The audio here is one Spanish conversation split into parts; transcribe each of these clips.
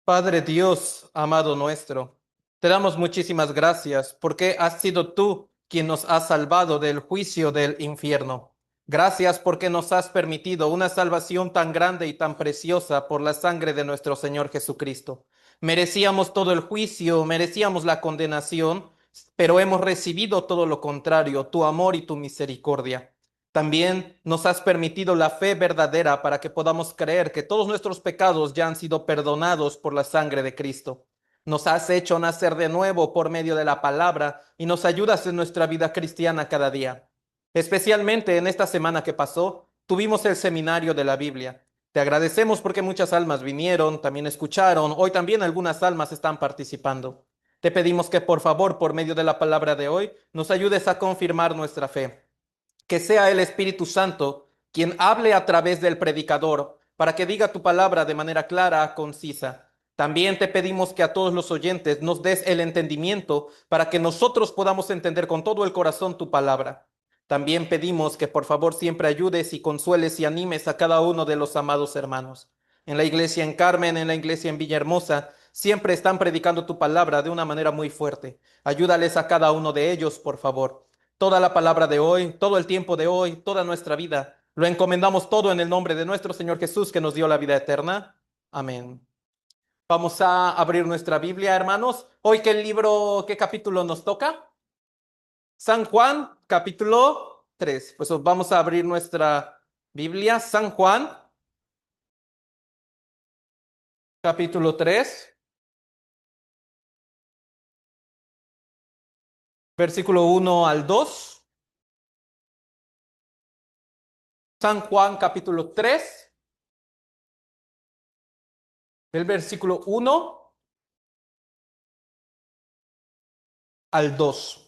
Padre Dios, amado nuestro, te damos muchísimas gracias porque has sido tú quien nos has salvado del juicio del infierno. Gracias porque nos has permitido una salvación tan grande y tan preciosa por la sangre de nuestro Señor Jesucristo. Merecíamos todo el juicio, merecíamos la condenación, pero hemos recibido todo lo contrario, tu amor y tu misericordia. También nos has permitido la fe verdadera para que podamos creer que todos nuestros pecados ya han sido perdonados por la sangre de Cristo. Nos has hecho nacer de nuevo por medio de la palabra y nos ayudas en nuestra vida cristiana cada día. Especialmente en esta semana que pasó, tuvimos el seminario de la Biblia. Te agradecemos porque muchas almas vinieron, también escucharon, hoy también algunas almas están participando. Te pedimos que por favor, por medio de la palabra de hoy, nos ayudes a confirmar nuestra fe. Que sea el Espíritu Santo quien hable a través del predicador para que diga tu palabra de manera clara, concisa. También te pedimos que a todos los oyentes nos des el entendimiento para que nosotros podamos entender con todo el corazón tu palabra. También pedimos que por favor siempre ayudes y consueles y animes a cada uno de los amados hermanos. En la iglesia en Carmen, en la iglesia en Villahermosa, siempre están predicando tu palabra de una manera muy fuerte. Ayúdales a cada uno de ellos, por favor. Toda la palabra de hoy, todo el tiempo de hoy, toda nuestra vida, lo encomendamos todo en el nombre de nuestro Señor Jesús, que nos dio la vida eterna. Amén. Vamos a abrir nuestra Biblia, hermanos. Hoy, ¿qué libro, qué capítulo nos toca? San Juan, capítulo 3. Pues vamos a abrir nuestra Biblia. San Juan, capítulo 3, versículo 1 al 2. San Juan, capítulo 3, del versículo 1 al 2.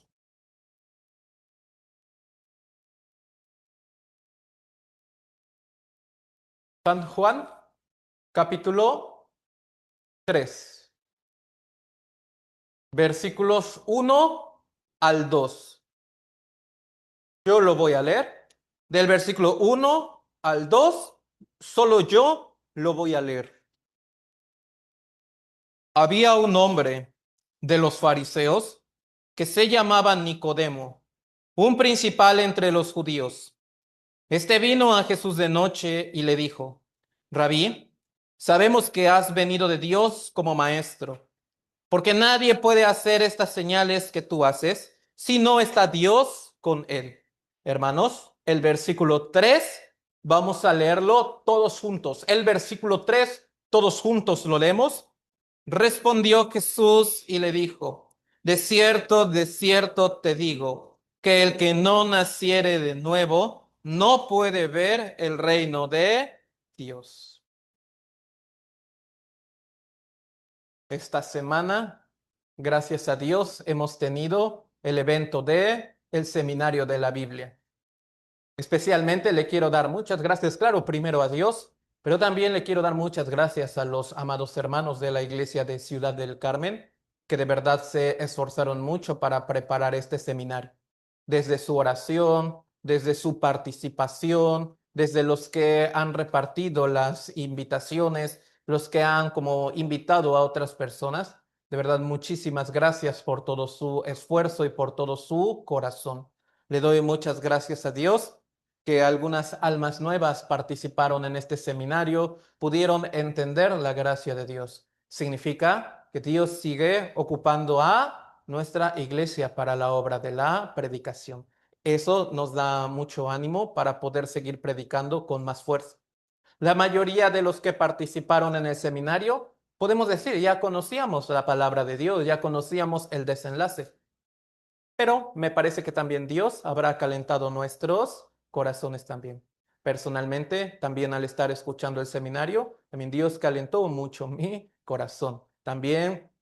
San Juan, capítulo 3, versículos 1 al 2. Yo lo voy a leer. Del versículo 1 al 2, solo yo lo voy a leer. Había un hombre de los fariseos que se llamaba Nicodemo, un principal entre los judíos. Este vino a Jesús de noche y le dijo: Rabí, sabemos que has venido de Dios como maestro, porque nadie puede hacer estas señales que tú haces si no está Dios con él. Hermanos, el versículo 3, vamos a leerlo todos juntos. El versículo 3, todos juntos lo leemos. Respondió Jesús y le dijo: de cierto te digo, que el que no naciere de nuevo no puede ver el reino de Dios. Esta semana, gracias a Dios, hemos tenido el evento de el Seminario de la Biblia. Especialmente le quiero dar muchas gracias, claro, primero a Dios, pero también le quiero dar muchas gracias a los amados hermanos de la iglesia de Ciudad del Carmen, que de verdad se esforzaron mucho para preparar este seminario. Desde su oración, desde su participación, desde los que han repartido las invitaciones, los que han como invitado a otras personas. De verdad, muchísimas gracias por todo su esfuerzo y por todo su corazón. Le doy muchas gracias a Dios que algunas almas nuevas participaron en este seminario, pudieron entender la gracia de Dios. Significa que Dios sigue ocupando a nuestra iglesia para la obra de la predicación. Eso nos da mucho ánimo para poder seguir predicando con más fuerza. La mayoría de los que participaron en el seminario, podemos decir, ya conocíamos la palabra de Dios, ya conocíamos el desenlace. Pero me parece que también Dios habrá calentado nuestros corazones también. Personalmente, también al estar escuchando el seminario, también Dios calentó mucho mi corazón. También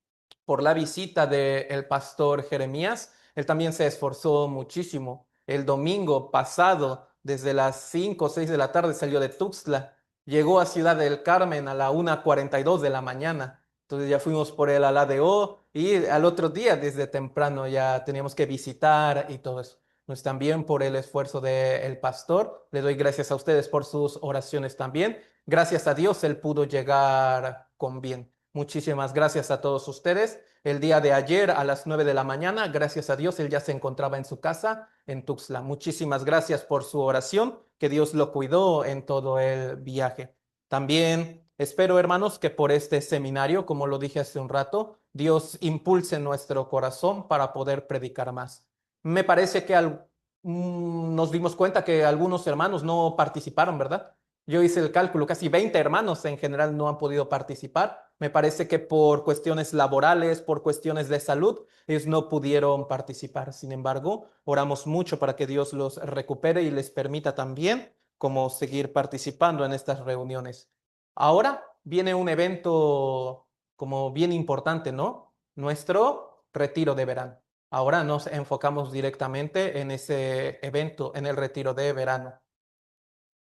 por la visita del pastor Jeremías, él también se esforzó muchísimo. El domingo pasado, desde las 5 o 6 de la tarde, salió de Tuxtla, llegó a Ciudad del Carmen a la 1:42 de la mañana. Entonces ya fuimos por él al ADO y al otro día desde temprano ya teníamos que visitar y todo eso. Pues también por el esfuerzo del pastor, le doy gracias a ustedes por sus oraciones también. Gracias a Dios él pudo llegar con bien. Muchísimas gracias a todos ustedes. El día de ayer a las 9 de la mañana, gracias a Dios, él ya se encontraba en su casa en Tuxtla. Muchísimas gracias por su oración, que Dios lo cuidó en todo el viaje. También espero, hermanos, que por este seminario, como lo dije hace un rato, Dios impulse nuestro corazón para poder predicar más. Me parece que nos dimos cuenta que algunos hermanos no participaron, ¿verdad? Yo hice el cálculo, casi 20 hermanos en general no han podido participar. Me parece que por cuestiones laborales, por cuestiones de salud, ellos no pudieron participar. Sin embargo, oramos mucho para que Dios los recupere y les permita también como seguir participando en estas reuniones. Ahora viene un evento como bien importante, ¿no? Nuestro retiro de verano. Ahora nos enfocamos directamente en ese evento, en el retiro de verano.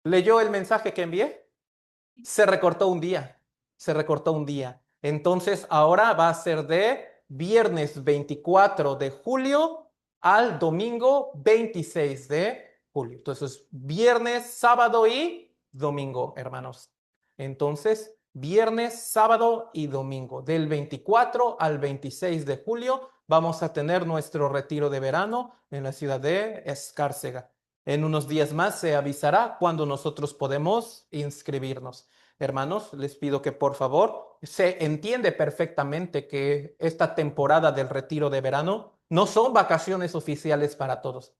¿Leyó el mensaje que envié? Se recortó un día, se recortó un día. Entonces ahora va a ser de viernes 24 de julio al domingo 26 de julio. Entonces, viernes, sábado y domingo, hermanos. Entonces, viernes, sábado y domingo, del 24 al 26 de julio, vamos a tener nuestro retiro de verano en la ciudad de Escárcega. En unos días más se avisará cuando nosotros podemos inscribirnos. Hermanos, les pido que por favor se entiende perfectamente que esta temporada del retiro de verano no son vacaciones oficiales para todos,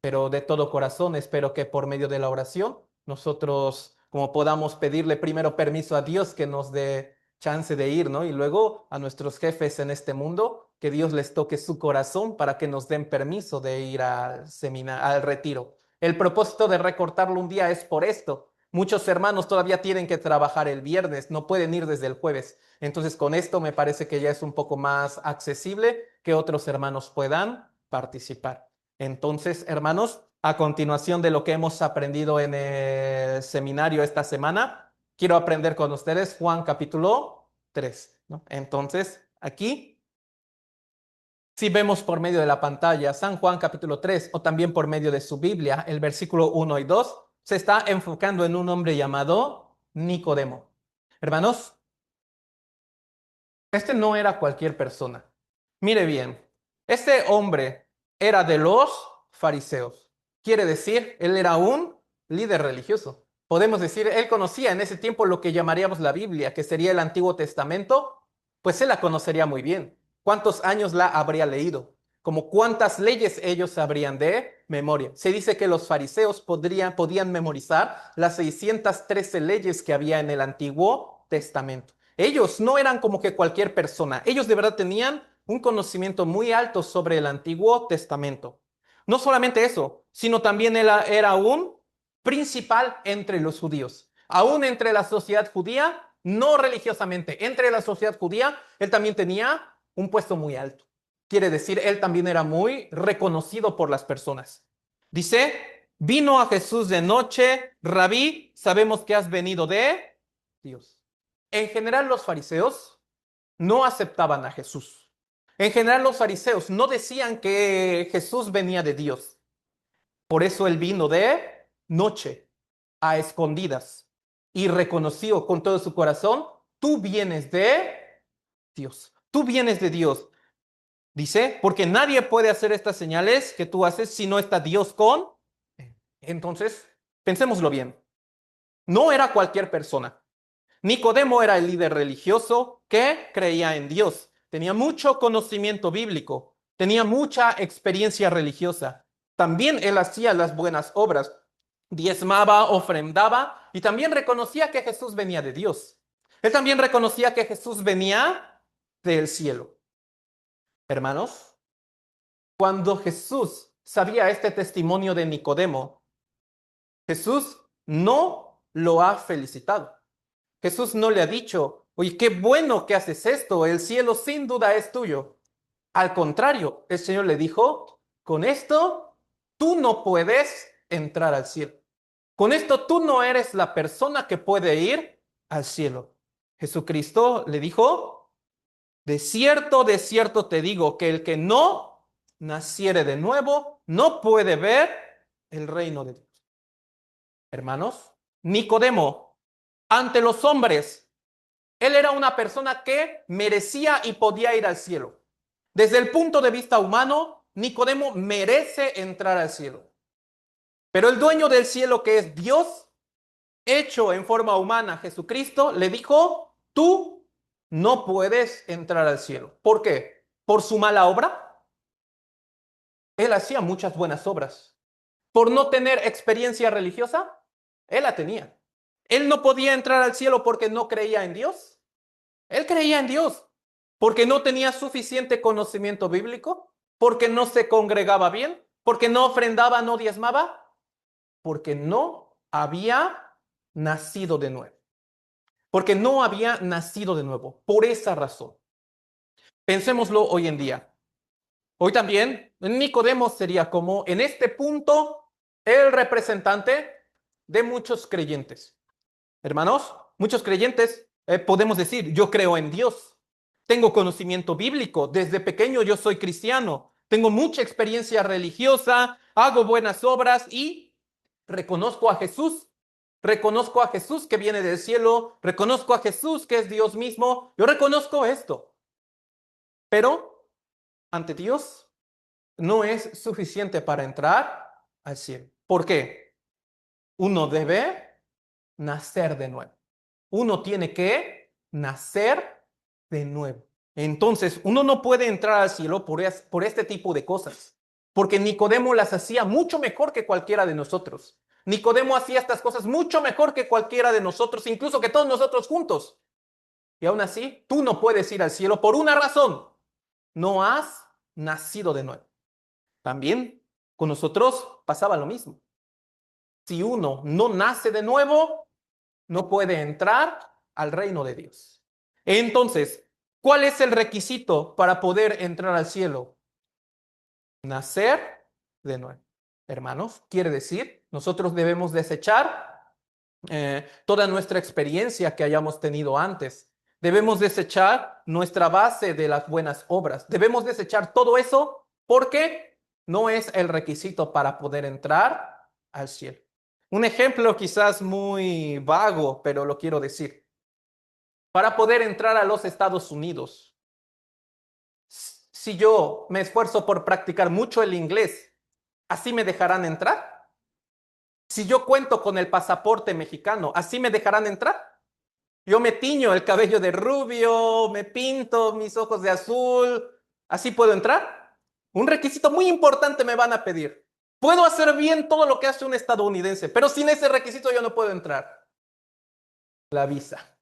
pero de todo corazón espero que por medio de la oración nosotros como podamos pedirle primero permiso a Dios que nos dé chance de ir, ¿no? Y luego a nuestros jefes en este mundo, que Dios les toque su corazón para que nos den permiso de ir al retiro. El propósito de recortarlo un día es por esto. Muchos hermanos todavía tienen que trabajar el viernes, no pueden ir desde el jueves. Entonces, con esto me parece que ya es un poco más accesible que otros hermanos puedan participar. Entonces, hermanos, a continuación de lo que hemos aprendido en el seminario esta semana, quiero aprender con ustedes Juan capítulo 3, ¿no? Entonces, aquí, si vemos por medio de la pantalla San Juan capítulo 3 o también por medio de su Biblia, el versículo 1 y 2 se está enfocando en un hombre llamado Nicodemo. Hermanos, este no era cualquier persona. Mire bien, este hombre era de los fariseos. Quiere decir, él era un líder religioso. Podemos decir, él conocía en ese tiempo lo que llamaríamos la Biblia, que sería el Antiguo Testamento, pues él la conocería muy bien. ¿Cuántos años la habría leído? Como cuántas leyes ellos sabrían de memoria. Se dice que los fariseos podían memorizar las 613 leyes que había en el Antiguo Testamento. Ellos no eran como que cualquier persona. Ellos de verdad tenían un conocimiento muy alto sobre el Antiguo Testamento. No solamente eso, sino también él era un principal entre los judíos. Aún entre la sociedad judía, no religiosamente, entre la sociedad judía, él también tenía un puesto muy alto. Quiere decir, él también era muy reconocido por las personas. Dice, vino a Jesús de noche, Rabí, sabemos que has venido de Dios. En general, los fariseos no aceptaban a Jesús. En general, los fariseos no decían que Jesús venía de Dios. Por eso él vino de noche, a escondidas, y reconoció con todo su corazón, tú vienes de Dios. Tú vienes de Dios. Dice, porque nadie puede hacer estas señales que tú haces si no está Dios con él. Entonces, pensémoslo bien. No era cualquier persona. Nicodemo era el líder religioso que creía en Dios. Tenía mucho conocimiento bíblico. Tenía mucha experiencia religiosa. También él hacía las buenas obras. Diezmaba, ofrendaba y también reconocía que Jesús venía de Dios. Él también reconocía que Jesús venía del cielo. Hermanos, cuando Jesús sabía este testimonio de Nicodemo, Jesús no lo ha felicitado. Jesús no le ha dicho, oye, qué bueno que haces esto, el cielo sin duda es tuyo. Al contrario, el Señor le dijo, con esto tú no puedes entrar al cielo. Con esto tú no eres la persona que puede ir al cielo. Jesucristo le dijo, de cierto te digo que el que no naciere de nuevo no puede ver el reino de Dios. Hermanos, Nicodemo, ante los hombres, Él era una persona que merecía y podía ir al cielo. Desde el punto de vista humano, Nicodemo merece entrar al cielo. Pero el dueño del cielo, que es Dios, hecho en forma humana, Jesucristo, le dijo, tú no puedes entrar al cielo. ¿Por qué? ¿Por su mala obra? Él hacía muchas buenas obras. ¿Por no tener experiencia religiosa? Él la tenía. Él no podía entrar al cielo porque no creía en Dios. Él creía en Dios porque no tenía suficiente conocimiento bíblico, porque no se congregaba bien, porque no ofrendaba, no diezmaba, porque no había nacido de nuevo. Porque no había nacido de nuevo. Por esa razón. Pensémoslo hoy en día. Hoy también Nicodemo sería como en este punto el representante de muchos creyentes. Hermanos, muchos creyentes podemos decir, yo creo en Dios, tengo conocimiento bíblico, desde pequeño yo soy cristiano, tengo mucha experiencia religiosa, hago buenas obras y reconozco a Jesús que viene del cielo, reconozco a Jesús que es Dios mismo, yo reconozco esto, pero ante Dios no es suficiente para entrar al cielo. ¿Por qué? Uno debe nacer de nuevo. Uno tiene que nacer de nuevo. Entonces, uno no puede entrar al cielo por este tipo de cosas, porque Nicodemo las hacía mucho mejor que cualquiera de nosotros. Nicodemo hacía estas cosas mucho mejor que cualquiera de nosotros, incluso que todos nosotros juntos. Y aún así, tú no puedes ir al cielo por una razón. No has nacido de nuevo. También con nosotros pasaba lo mismo. Si uno no nace de nuevo, no puede entrar al reino de Dios. Entonces, ¿cuál es el requisito para poder entrar al cielo? Nacer de nuevo. Hermanos, quiere decir, nosotros debemos desechar toda nuestra experiencia que hayamos tenido antes. Debemos desechar nuestra base de las buenas obras. Debemos desechar todo eso porque no es el requisito para poder entrar al cielo. Un ejemplo quizás muy vago, pero lo quiero decir. Para poder entrar a los Estados Unidos, si yo me esfuerzo por practicar mucho el inglés, ¿así me dejarán entrar? Si yo cuento con el pasaporte mexicano, ¿así me dejarán entrar? Yo me tiño el cabello de rubio, me pinto mis ojos de azul, ¿así puedo entrar? Un requisito muy importante me van a pedir. Puedo hacer bien todo lo que hace un estadounidense, pero sin ese requisito yo no puedo entrar. La visa.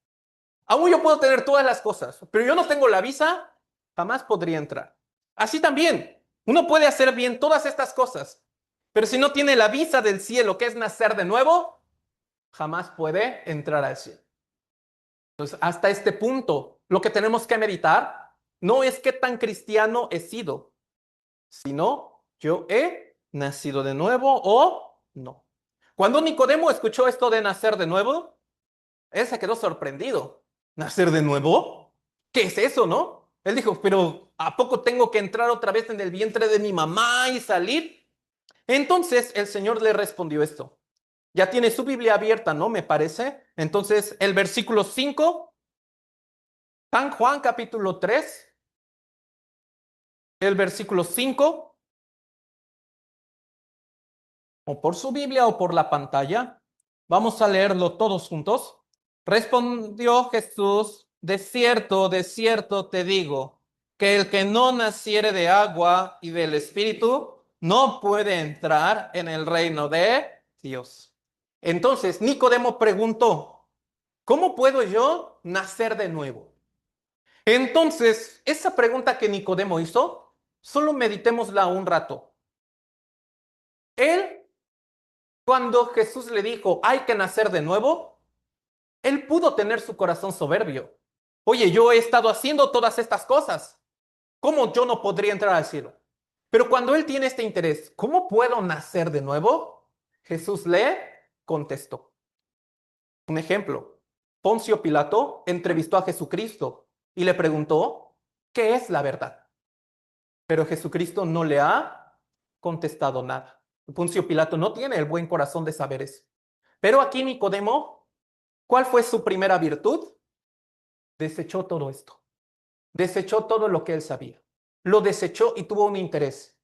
Aún yo puedo tener todas las cosas, pero yo no tengo la visa, jamás podría entrar. Así también, uno puede hacer bien todas estas cosas, pero si no tiene la visa del cielo, que es nacer de nuevo, jamás puede entrar al cielo. Entonces, hasta este punto, lo que tenemos que meditar no es qué tan cristiano he sido, sino yo he nacido de nuevo o no. Cuando Nicodemo escuchó esto de nacer de nuevo, él se quedó sorprendido. ¿Nacer de nuevo? ¿Qué es eso, no? Él dijo, pero ¿a poco tengo que entrar otra vez en el vientre de mi mamá y salir? Entonces el Señor le respondió esto. Ya tiene su Biblia abierta, ¿no? Me parece. Entonces el versículo 5, San Juan capítulo 3, el versículo 5, o por su Biblia o por la pantalla. Vamos a leerlo todos juntos. Respondió Jesús, de cierto te digo, que el que no naciere de agua y del Espíritu no puede entrar en el reino de Dios. Entonces Nicodemo preguntó, ¿cómo puedo yo nacer de nuevo? Entonces, esa pregunta que Nicodemo hizo, solo meditémosla un rato. Él, cuando Jesús le dijo, hay que nacer de nuevo, él pudo tener su corazón soberbio. Oye, yo he estado haciendo todas estas cosas. ¿Cómo yo no podría entrar al cielo? Pero cuando él tiene este interés, ¿cómo puedo nacer de nuevo? Jesús le contestó. Un ejemplo, Poncio Pilato entrevistó a Jesucristo y le preguntó, ¿qué es la verdad? Pero Jesucristo no le ha contestado nada. Poncio Pilato no tiene el buen corazón de saber eso. Pero aquí Nicodemo, ¿cuál fue su primera virtud? desechó todo esto. Desechó todo lo que él sabía. Lo desechó y tuvo un interés.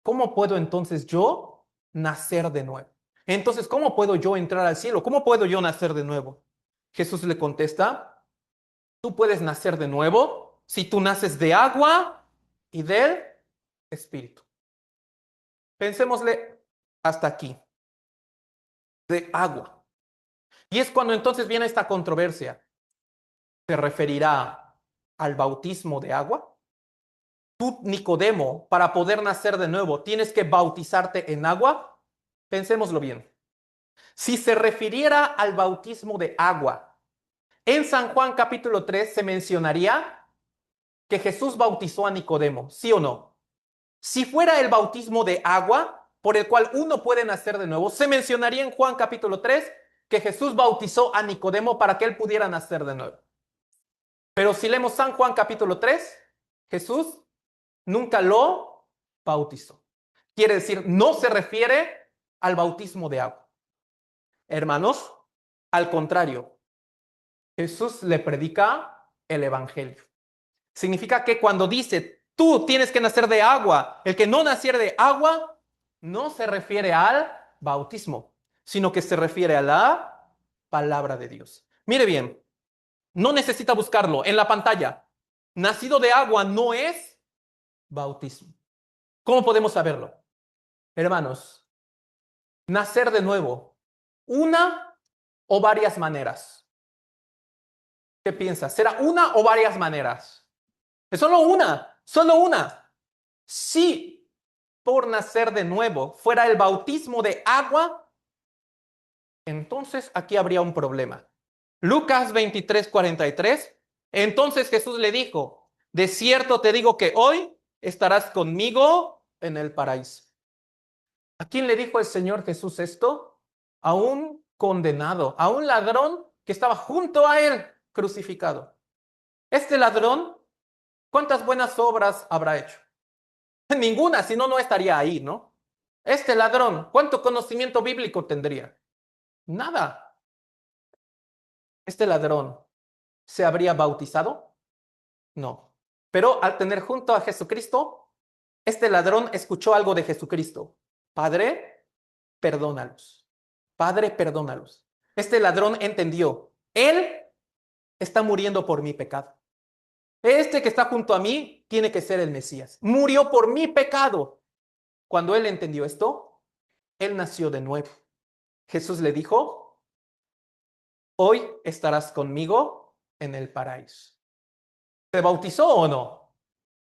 ¿Cómo puedo entonces yo nacer de nuevo? Entonces, ¿cómo puedo yo entrar al cielo? ¿Cómo puedo yo nacer de nuevo? Jesús le contesta, tú puedes nacer de nuevo si tú naces de agua y del Espíritu. Pensémosle hasta aquí, de agua. Y es cuando entonces viene esta controversia. ¿Se referirá al bautismo de agua? Tú, Nicodemo, para poder nacer de nuevo, tienes que bautizarte en agua. Pensémoslo bien. Si se refiriera al bautismo de agua, en San Juan capítulo 3 se mencionaría que Jesús bautizó a Nicodemo, ¿sí o no? Si fuera el bautismo de agua, por el cual uno puede nacer de nuevo, se mencionaría en Juan capítulo 3 que Jesús bautizó a Nicodemo para que él pudiera nacer de nuevo. Pero si leemos San Juan capítulo 3, Jesús nunca lo bautizó. Quiere decir, no se refiere al bautismo de agua. Hermanos, al contrario, Jesús le predica el evangelio. Significa que cuando dice, tú tienes que nacer de agua, el que no naciere de agua, no se refiere al bautismo, sino que se refiere a la palabra de Dios. Mire bien, no necesita buscarlo en la pantalla. Nacido de agua no es bautismo. ¿Cómo podemos saberlo? Hermanos, nacer de nuevo, una o varias maneras. ¿Qué piensas? ¿Será una o varias maneras? Es solo una, solo una. Si por nacer de nuevo fuera el bautismo de agua, entonces aquí habría un problema. Lucas 23:43. Entonces Jesús le dijo, de cierto te digo que hoy estarás conmigo en el paraíso. ¿A quién le dijo el Señor Jesús esto? A un condenado, a un ladrón que estaba junto a él crucificado. Este ladrón, ¿cuántas buenas obras habrá hecho? Ninguna, si no, no estaría ahí, ¿no? Este ladrón, ¿cuánto conocimiento bíblico tendría? Nada. Este ladrón, ¿se habría bautizado? No. Pero al tener junto a Jesucristo, este ladrón escuchó algo de Jesucristo. Padre, perdónalos. Padre, perdónalos. Este ladrón entendió, él está muriendo por mi pecado. Este que está junto a mí tiene que ser el Mesías. Murió por mi pecado. Cuando él entendió esto, él nació de nuevo. Jesús le dijo, hoy estarás conmigo en el paraíso. ¿Se bautizó o no?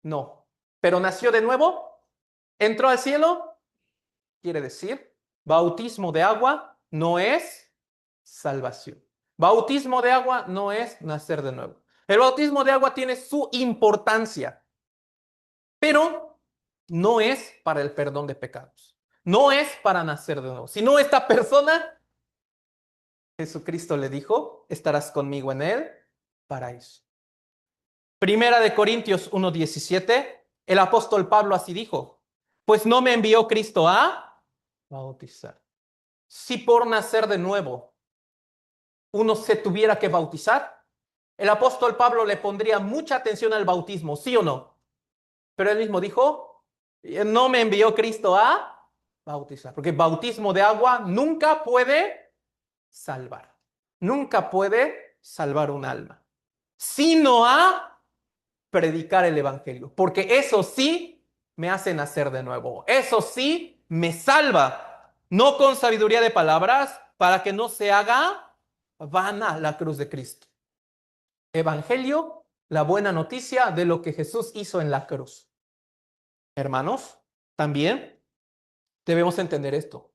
No. ¿Pero nació de nuevo? ¿Entró al cielo? Quiere decir, bautismo de agua no es salvación. Bautismo de agua no es nacer de nuevo. El bautismo de agua tiene su importancia, pero no es para el perdón de pecados. No es para nacer de nuevo. Si no, esta persona, Jesucristo le dijo, estarás conmigo en el paraíso. Primera de Corintios 1:17, el apóstol Pablo así dijo, pues no me envió Cristo a bautizar. Si por nacer de nuevo uno se tuviera que bautizar, el apóstol Pablo le pondría mucha atención al bautismo, ¿sí o no? Pero él mismo dijo, no me envió Cristo a bautizar, porque bautismo de agua nunca puede salvar, nunca puede salvar un alma, sino a predicar el evangelio, porque eso sí me hace nacer de nuevo, eso sí me salva, no con sabiduría de palabras, para que no se haga vana la cruz de Cristo. Evangelio, la buena noticia de lo que Jesús hizo en la cruz. Hermanos, también debemos entender esto.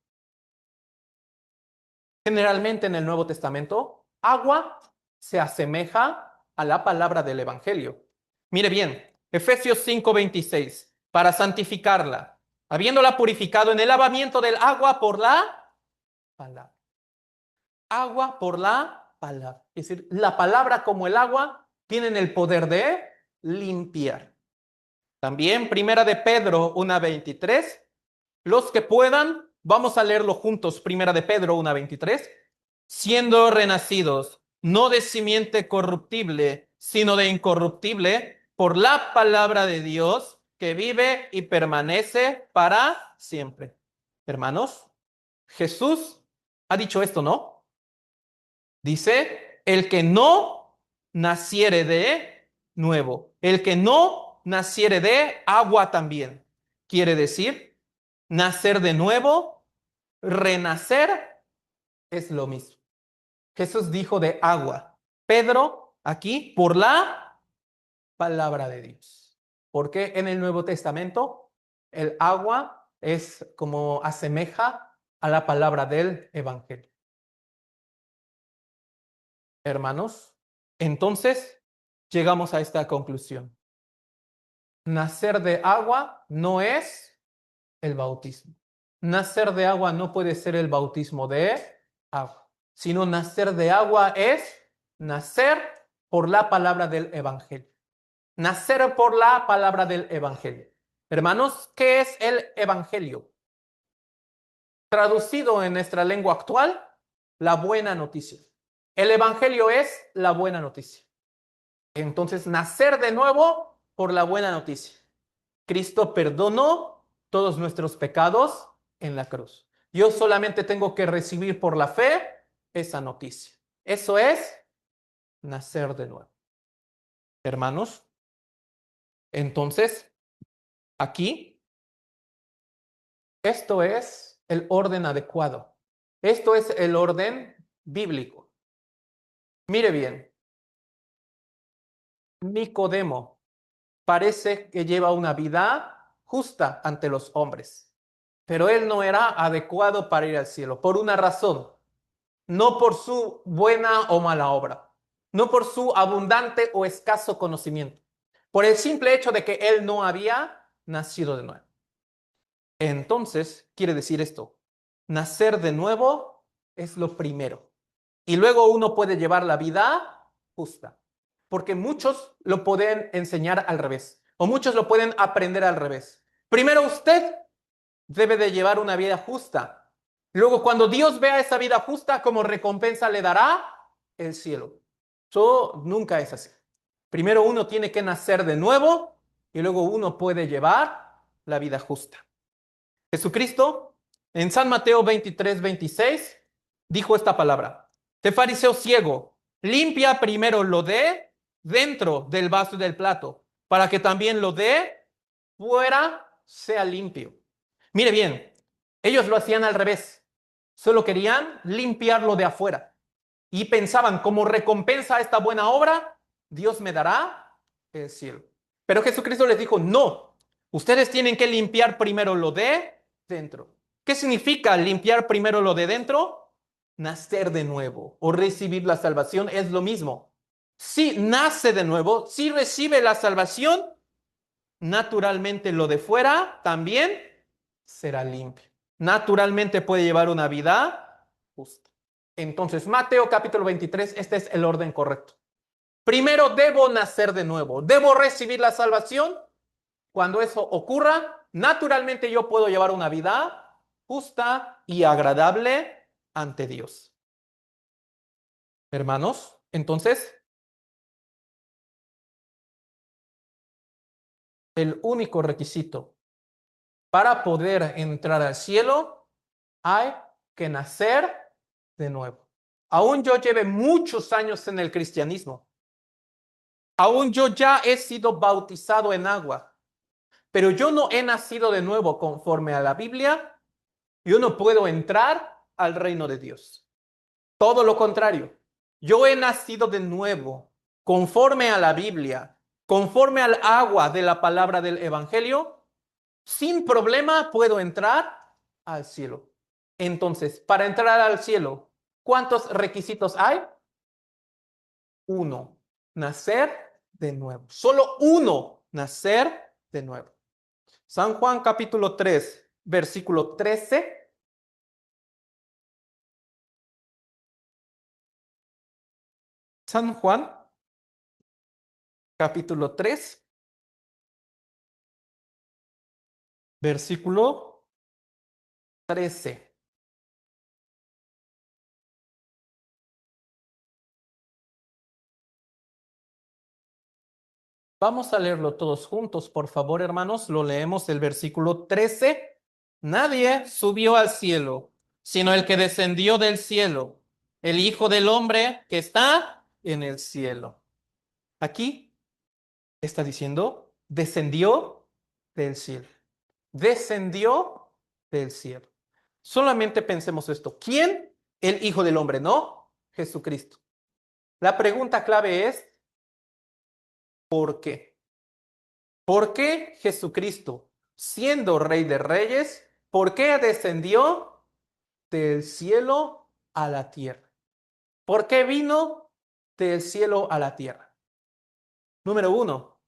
Generalmente en el Nuevo Testamento, agua se asemeja a la palabra del Evangelio. Mire bien, Efesios 5:26, para santificarla, habiéndola purificado en el lavamiento del agua por la palabra. Agua por la palabra. Es decir, la palabra como el agua tienen el poder de limpiar. También, primera de Pedro 1:23, los que puedan, vamos a leerlo juntos, primera de Pedro 1:23, siendo renacidos, no de simiente corruptible, sino de incorruptible, por la palabra de Dios que vive y permanece para siempre. Hermanos, Jesús ha dicho esto, ¿no? Dice, el que no naciere de nuevo, el que no naciere de agua también. Quiere decir, nacer de nuevo, renacer es lo mismo. Jesús dijo de agua. Pedro, aquí, por la palabra de Dios. Porque en el Nuevo Testamento el agua es como asemeja a la palabra del Evangelio. Hermanos, entonces llegamos a esta conclusión. Nacer de agua no es el bautismo. Nacer de agua no puede ser el bautismo de agua, sino nacer de agua es nacer por la palabra del Evangelio. Nacer por la palabra del Evangelio. Hermanos, ¿qué es el Evangelio? Traducido en nuestra lengua actual, la buena noticia. El Evangelio es la buena noticia. Entonces, nacer de nuevo por la buena noticia. Cristo perdonó todos nuestros pecados en la cruz. Yo solamente tengo que recibir por la fe esa noticia. Eso es nacer de nuevo. Hermanos, entonces, aquí, esto es el orden adecuado. Esto es el orden bíblico. Mire bien, Nicodemo parece que lleva una vida justa ante los hombres, pero él no era adecuado para ir al cielo, por una razón, no por su buena o mala obra, no por su abundante o escaso conocimiento, por el simple hecho de que él no había nacido de nuevo. Entonces, quiere decir esto, nacer de nuevo es lo primero. Y luego uno puede llevar la vida justa, porque muchos lo pueden enseñar al revés, o muchos lo pueden aprender al revés. Primero usted debe de llevar una vida justa. Luego, cuando Dios vea esa vida justa, como recompensa le dará el cielo. Eso nunca es así. Primero uno tiene que nacer de nuevo y luego uno puede llevar la vida justa. Jesucristo, en San Mateo 23:26, dijo esta palabra: Te fariseo ciego, limpia primero lo de dentro del vaso y del plato, para que también lo de fuera sea limpio. Mire bien, ellos lo hacían al revés. Solo querían limpiarlo de afuera. Y pensaban, como recompensa a esta buena obra, Dios me dará el cielo. Pero Jesucristo les dijo, no, ustedes tienen que limpiar primero lo de dentro. ¿Qué significa limpiar primero lo de dentro? Nacer de nuevo o recibir la salvación es lo mismo. Si nace de nuevo, si recibe la salvación, naturalmente lo de fuera también será limpio. Naturalmente puede llevar una vida justa. Entonces, Mateo capítulo 23, este es el orden correcto. Primero debo nacer de nuevo, debo recibir la salvación. Cuando eso ocurra, naturalmente yo puedo llevar una vida justa y agradable ante Dios. Hermanos, entonces, el único requisito para poder entrar al cielo, hay que nacer de nuevo. Aún yo lleve muchos años en el cristianismo, aún yo ya he sido bautizado en agua, pero yo no he nacido de nuevo conforme a la Biblia, yo no puedo entrar al reino de Dios. Todo lo contrario, yo he nacido de nuevo conforme a la Biblia, conforme al agua de la palabra del Evangelio, sin problema puedo entrar al cielo. Entonces, para entrar al cielo, ¿cuántos requisitos hay? Uno, nacer de nuevo. Solo uno, nacer de nuevo. San Juan capítulo 3, versículo 13. San Juan capítulo 3, versículo 13. Vamos a leerlo todos juntos, por favor, hermanos. Lo leemos el versículo 13. Nadie subió al cielo, sino el que descendió del cielo, el Hijo del Hombre que está en el cielo. Aquí está diciendo, descendió del cielo. Descendió del cielo. Solamente pensemos esto. ¿Quién? El Hijo del Hombre, ¿no? Jesucristo. La pregunta clave es, ¿por qué? ¿Por qué Jesucristo, siendo Rey de Reyes, por qué descendió del cielo a la tierra? ¿Por qué vino del cielo a la tierra? Número uno,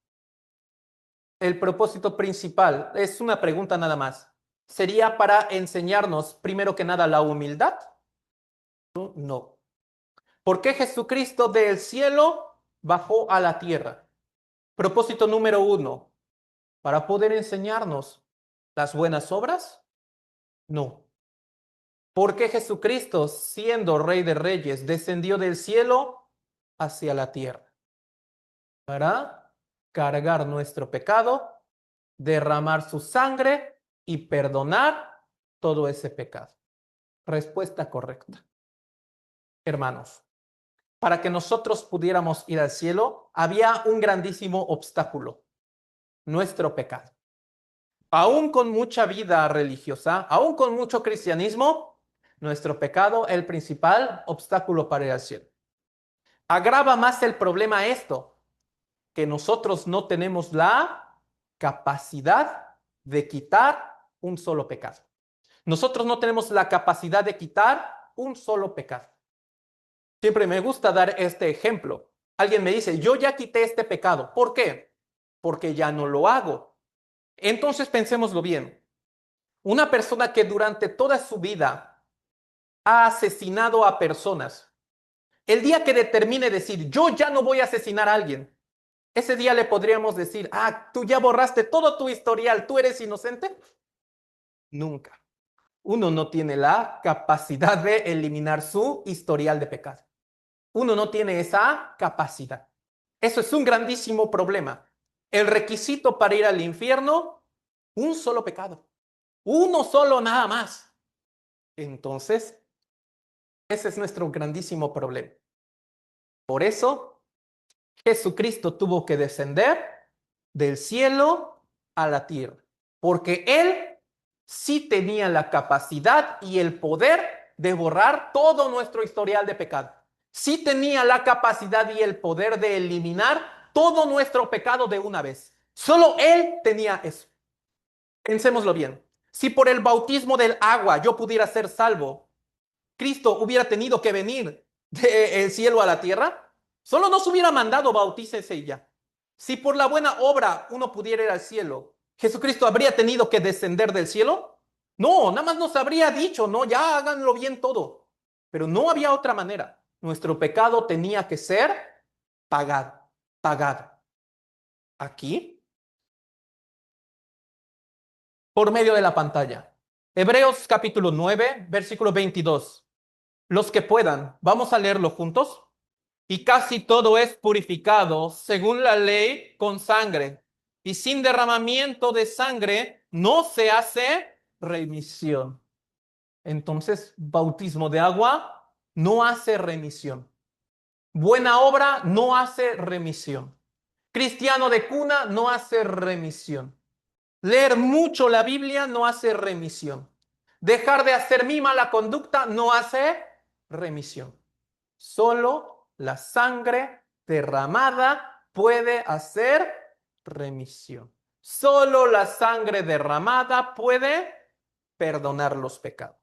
el propósito principal, es una pregunta nada más. ¿Sería para enseñarnos, primero que nada, la humildad? No. ¿Por qué Jesucristo del cielo bajó a la tierra? Propósito número uno, ¿para poder enseñarnos las buenas obras? No. ¿Por qué Jesucristo, siendo Rey de Reyes, descendió del cielo hacia la tierra? Para cargar nuestro pecado, derramar su sangre y perdonar todo ese pecado. Respuesta correcta. Hermanos, para que nosotros pudiéramos ir al cielo, había un grandísimo obstáculo, nuestro pecado. Aún con mucha vida religiosa, aún con mucho cristianismo, nuestro pecado es el principal obstáculo para ir al cielo. Agrava más el problema esto, que nosotros no tenemos la capacidad de quitar un solo pecado. Nosotros no tenemos la capacidad de quitar un solo pecado. Siempre me gusta dar este ejemplo. Alguien me dice, yo ya quité este pecado. ¿Por qué? Porque ya no lo hago. Entonces pensémoslo bien. Una persona que durante toda su vida ha asesinado a personas, el día que determine decir, yo ya no voy a asesinar a alguien, ese día le podríamos decir, tú ya borraste todo tu historial, ¿tú eres inocente? Nunca. Uno no tiene la capacidad de eliminar su historial de pecado. Uno no tiene esa capacidad. Eso es un grandísimo problema. El requisito para ir al infierno, un solo pecado. Uno solo nada más. Entonces, ese es nuestro grandísimo problema. Por eso, Jesucristo tuvo que descender del cielo a la tierra, porque Él sí tenía la capacidad y el poder de borrar todo nuestro historial de pecado. Sí tenía la capacidad y el poder de eliminar todo nuestro pecado de una vez. Solo Él tenía eso. Pensémoslo bien. Si por el bautismo del agua yo pudiera ser salvo, Cristo hubiera tenido que venir del cielo a la tierra, solo nos hubiera mandado bautícese y ya. Si por la buena obra uno pudiera ir al cielo, ¿Jesucristo habría tenido que descender del cielo? No, nada más nos habría dicho, no, ya háganlo bien todo. Pero no había otra manera. Nuestro pecado tenía que ser pagado, pagado. Aquí, por medio de la pantalla. Hebreos capítulo 9, versículo 22. Los que puedan, vamos a leerlo juntos. Y casi todo es purificado según la ley con sangre. Y sin derramamiento de sangre no se hace remisión. Entonces, bautismo de agua no hace remisión. Buena obra no hace remisión. Cristiano de cuna no hace remisión. Leer mucho la Biblia no hace remisión. Dejar de hacer mi mala conducta no hace remisión. Solo la sangre derramada puede hacer remisión. Solo la sangre derramada puede perdonar los pecados.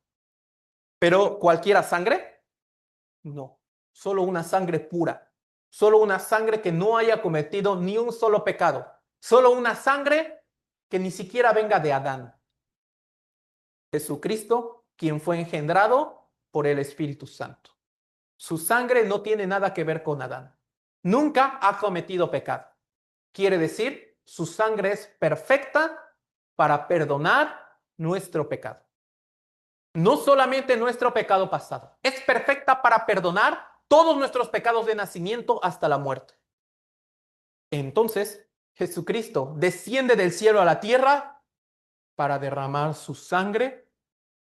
¿Pero cualquiera sangre? No. Solo una sangre pura. Solo una sangre que no haya cometido ni un solo pecado. Solo una sangre que ni siquiera venga de Adán. Jesucristo, quien fue engendrado por el Espíritu Santo. Su sangre no tiene nada que ver con Adán. Nunca ha cometido pecado. Quiere decir, su sangre es perfecta para perdonar nuestro pecado. No solamente nuestro pecado pasado, es perfecta para perdonar todos nuestros pecados de nacimiento hasta la muerte. Entonces, Jesucristo desciende del cielo a la tierra para derramar su sangre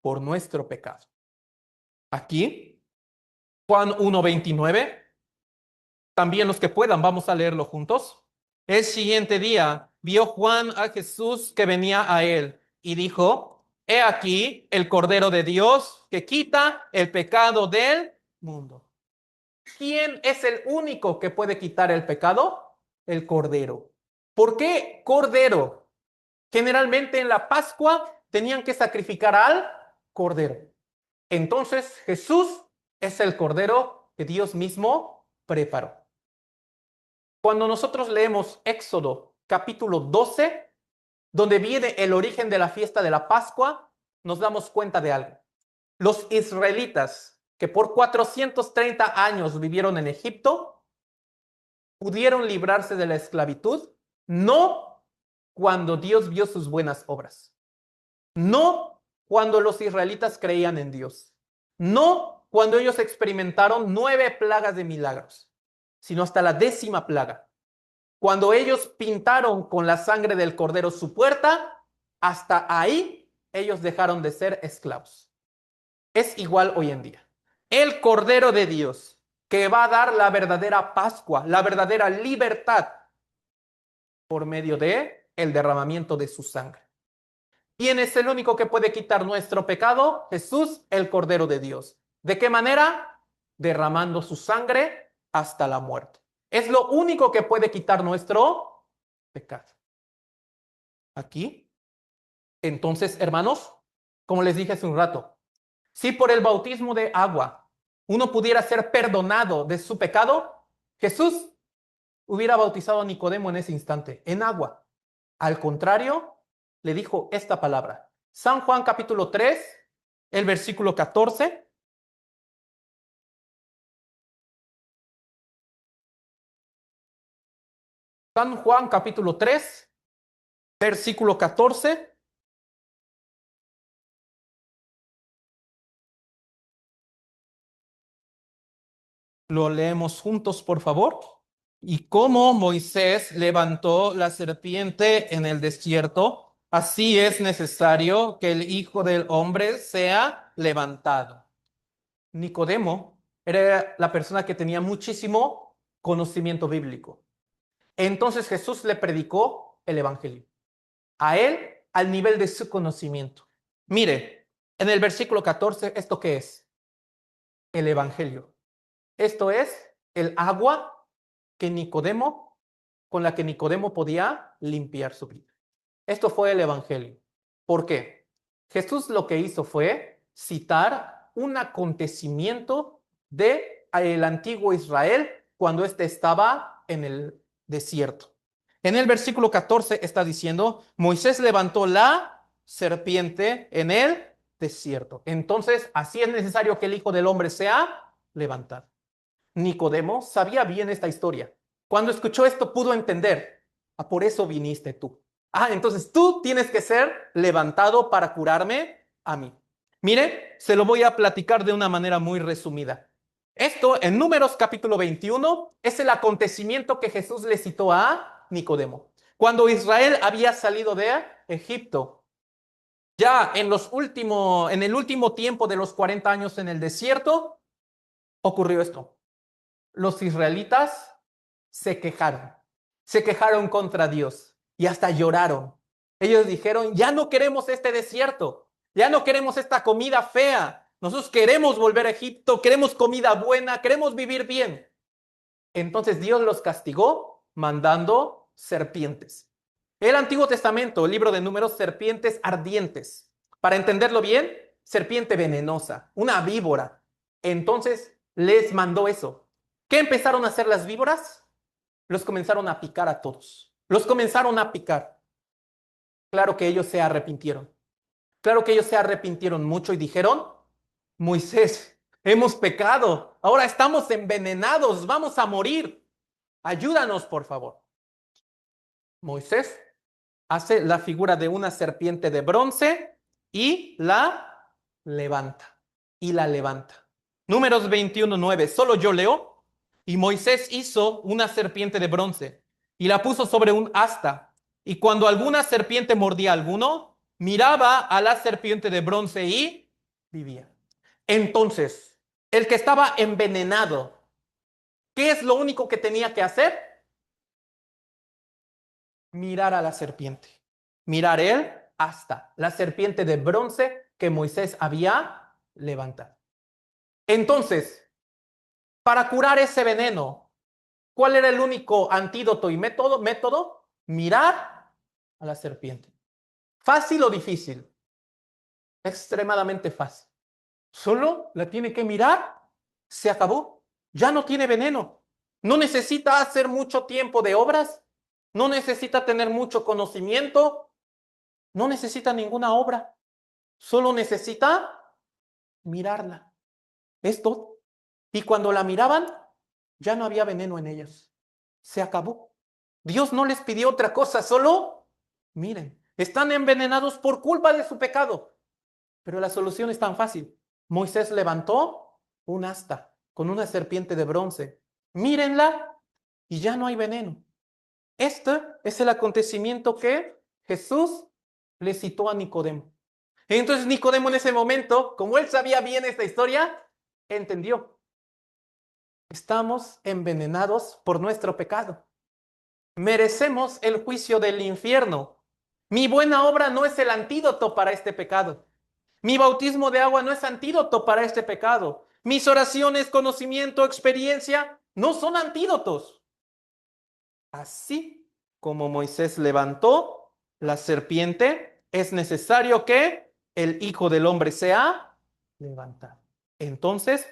por nuestro pecado. Aquí, Juan 1:29, también los que puedan, vamos a leerlo juntos. El siguiente día vio Juan a Jesús que venía a él y dijo: He aquí el Cordero de Dios que quita el pecado del mundo. ¿Quién es el único que puede quitar el pecado? El Cordero. ¿Por qué Cordero? Generalmente en la Pascua tenían que sacrificar al Cordero. Entonces Jesús es el Cordero que Dios mismo preparó. Cuando nosotros leemos Éxodo capítulo 12, donde viene el origen de la fiesta de la Pascua, nos damos cuenta de algo. Los israelitas que por 430 años vivieron en Egipto, pudieron librarse de la esclavitud, no cuando Dios vio sus buenas obras, no cuando los israelitas creían en Dios, no cuando ellos experimentaron 9 plagas de milagros, sino hasta la 10ª plaga. Cuando ellos pintaron con la sangre del cordero su puerta, hasta ahí ellos dejaron de ser esclavos. Es igual hoy en día. El Cordero de Dios, que va a dar la verdadera Pascua, la verdadera libertad, por medio de el derramamiento de su sangre. ¿Quién es el único que puede quitar nuestro pecado? Jesús, el Cordero de Dios. ¿De qué manera? Derramando su sangre hasta la muerte. Es lo único que puede quitar nuestro pecado. Aquí. Entonces, hermanos, como les dije hace un rato, si por el bautismo de agua uno pudiera ser perdonado de su pecado, Jesús hubiera bautizado a Nicodemo en ese instante, en agua. Al contrario, le dijo esta palabra. San Juan capítulo 3, el versículo 14. San Juan capítulo 3, versículo 14. Lo leemos juntos, por favor. Y como Moisés levantó la serpiente en el desierto, así es necesario que el Hijo del Hombre sea levantado. Nicodemo era la persona que tenía muchísimo conocimiento bíblico. Entonces Jesús le predicó el Evangelio. A él, al nivel de su conocimiento. Mire, en el versículo 14, ¿esto qué es? El Evangelio. Esto es el agua que Nicodemo, con la que Nicodemo podía limpiar su vida. Esto fue el Evangelio. ¿Por qué? Jesús lo que hizo fue citar un acontecimiento del antiguo Israel cuando éste estaba en el desierto. En el versículo 14 está diciendo: Moisés levantó la serpiente en el desierto. Entonces, así es necesario que el Hijo del Hombre sea levantado. Nicodemo sabía bien esta historia. Cuando escuchó esto pudo entender: por eso viniste tú. Entonces tú tienes que ser levantado para curarme a mí. Mire, se lo voy a platicar de una manera muy resumida. Esto en Números capítulo 21 es el acontecimiento que Jesús le citó a Nicodemo. Cuando Israel había salido de Egipto, ya en el último tiempo de los 40 años en el desierto, ocurrió esto. Los israelitas se quejaron contra Dios y hasta lloraron. Ellos dijeron: ya no queremos este desierto, ya no queremos esta comida fea, nosotros queremos volver a Egipto, queremos comida buena, queremos vivir bien. Entonces Dios los castigó mandando serpientes. El Antiguo Testamento, el libro de Números, serpientes ardientes. Para entenderlo bien, serpiente venenosa, una víbora. Entonces les mandó eso. ¿Qué empezaron a hacer las víboras? Los comenzaron a picar a todos. Los comenzaron a picar. Claro que ellos se arrepintieron. Claro que ellos se arrepintieron mucho y dijeron: Moisés, hemos pecado. Ahora estamos envenenados. Vamos a morir. Ayúdanos, por favor. Moisés hace la figura de una serpiente de bronce y la levanta. Y la levanta. Números 21:9. Solo yo leo. Y Moisés hizo una serpiente de bronce y la puso sobre un asta. Y cuando alguna serpiente mordía a alguno, miraba a la serpiente de bronce y vivía. Entonces, el que estaba envenenado, ¿qué es lo único que tenía que hacer? Mirar a la serpiente. Mirar él hasta la serpiente de bronce que Moisés había levantado. Entonces, para curar ese veneno, ¿cuál era el único antídoto y método? Mirar a la serpiente. ¿Fácil o difícil? Extremadamente fácil. Solo la tiene que mirar, se acabó. Ya no tiene veneno. No necesita hacer mucho tiempo de obras, no necesita tener mucho conocimiento, no necesita ninguna obra. Solo necesita mirarla. Es todo. Y cuando la miraban, ya no había veneno en ellas. Se acabó. Dios no les pidió otra cosa, solo miren, están envenenados por culpa de su pecado. Pero la solución es tan fácil. Moisés levantó un asta con una serpiente de bronce. Mírenla y ya no hay veneno. Este es el acontecimiento que Jesús le citó a Nicodemo. Entonces Nicodemo en ese momento, como él sabía bien esta historia, entendió. Estamos envenenados por nuestro pecado. Merecemos el juicio del infierno. Mi buena obra no es el antídoto para este pecado. Mi bautismo de agua no es antídoto para este pecado. Mis oraciones, conocimiento, experiencia no son antídotos. Así como Moisés levantó la serpiente, es necesario que el Hijo del Hombre sea levantado. Entonces,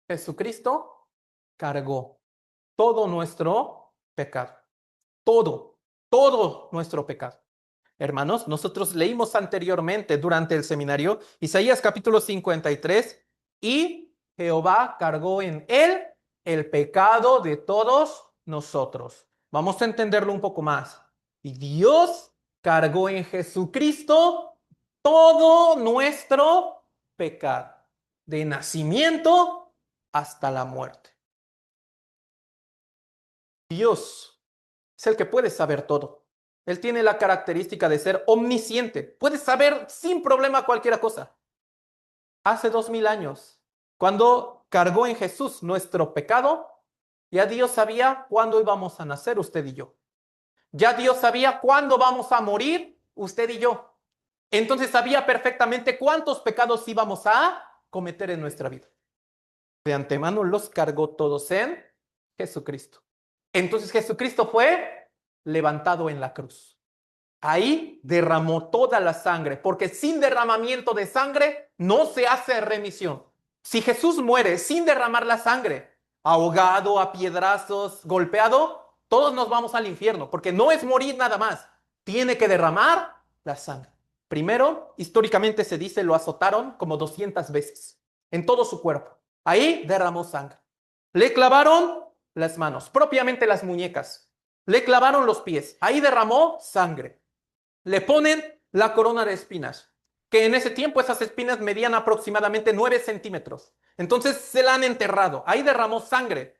Jesucristo cargó todo nuestro pecado. Todo nuestro pecado. Hermanos, nosotros leímos anteriormente durante el seminario Isaías capítulo 53 y Jehová cargó en él el pecado de todos nosotros. Vamos a entenderlo un poco más. Y Dios cargó en Jesucristo todo nuestro pecado, de nacimiento hasta la muerte. Dios es el que puede saber todo. Él tiene la característica de ser omnisciente. Puede saber sin problema cualquier cosa. Hace 2000 años, cuando cargó en Jesús nuestro pecado, ya Dios sabía cuándo íbamos a nacer usted y yo. Ya Dios sabía cuándo vamos a morir usted y yo. Entonces sabía perfectamente cuántos pecados íbamos a cometer en nuestra vida. De antemano los cargó todos en Jesucristo. Entonces Jesucristo fue levantado en la cruz. Ahí derramó toda la sangre, porque sin derramamiento de sangre no se hace remisión. Si Jesús muere sin derramar la sangre, ahogado, a piedrazos, golpeado, todos nos vamos al infierno, porque no es morir nada más, tiene que derramar la sangre. Primero, históricamente se dice, lo azotaron como 200 veces en todo su cuerpo. Ahí derramó sangre. Le clavaron las manos, propiamente las muñecas. Le clavaron los pies. Ahí derramó sangre. Le ponen la corona de espinas, que en ese tiempo esas espinas medían aproximadamente 9 centímetros. Entonces se la han enterrado. Ahí derramó sangre.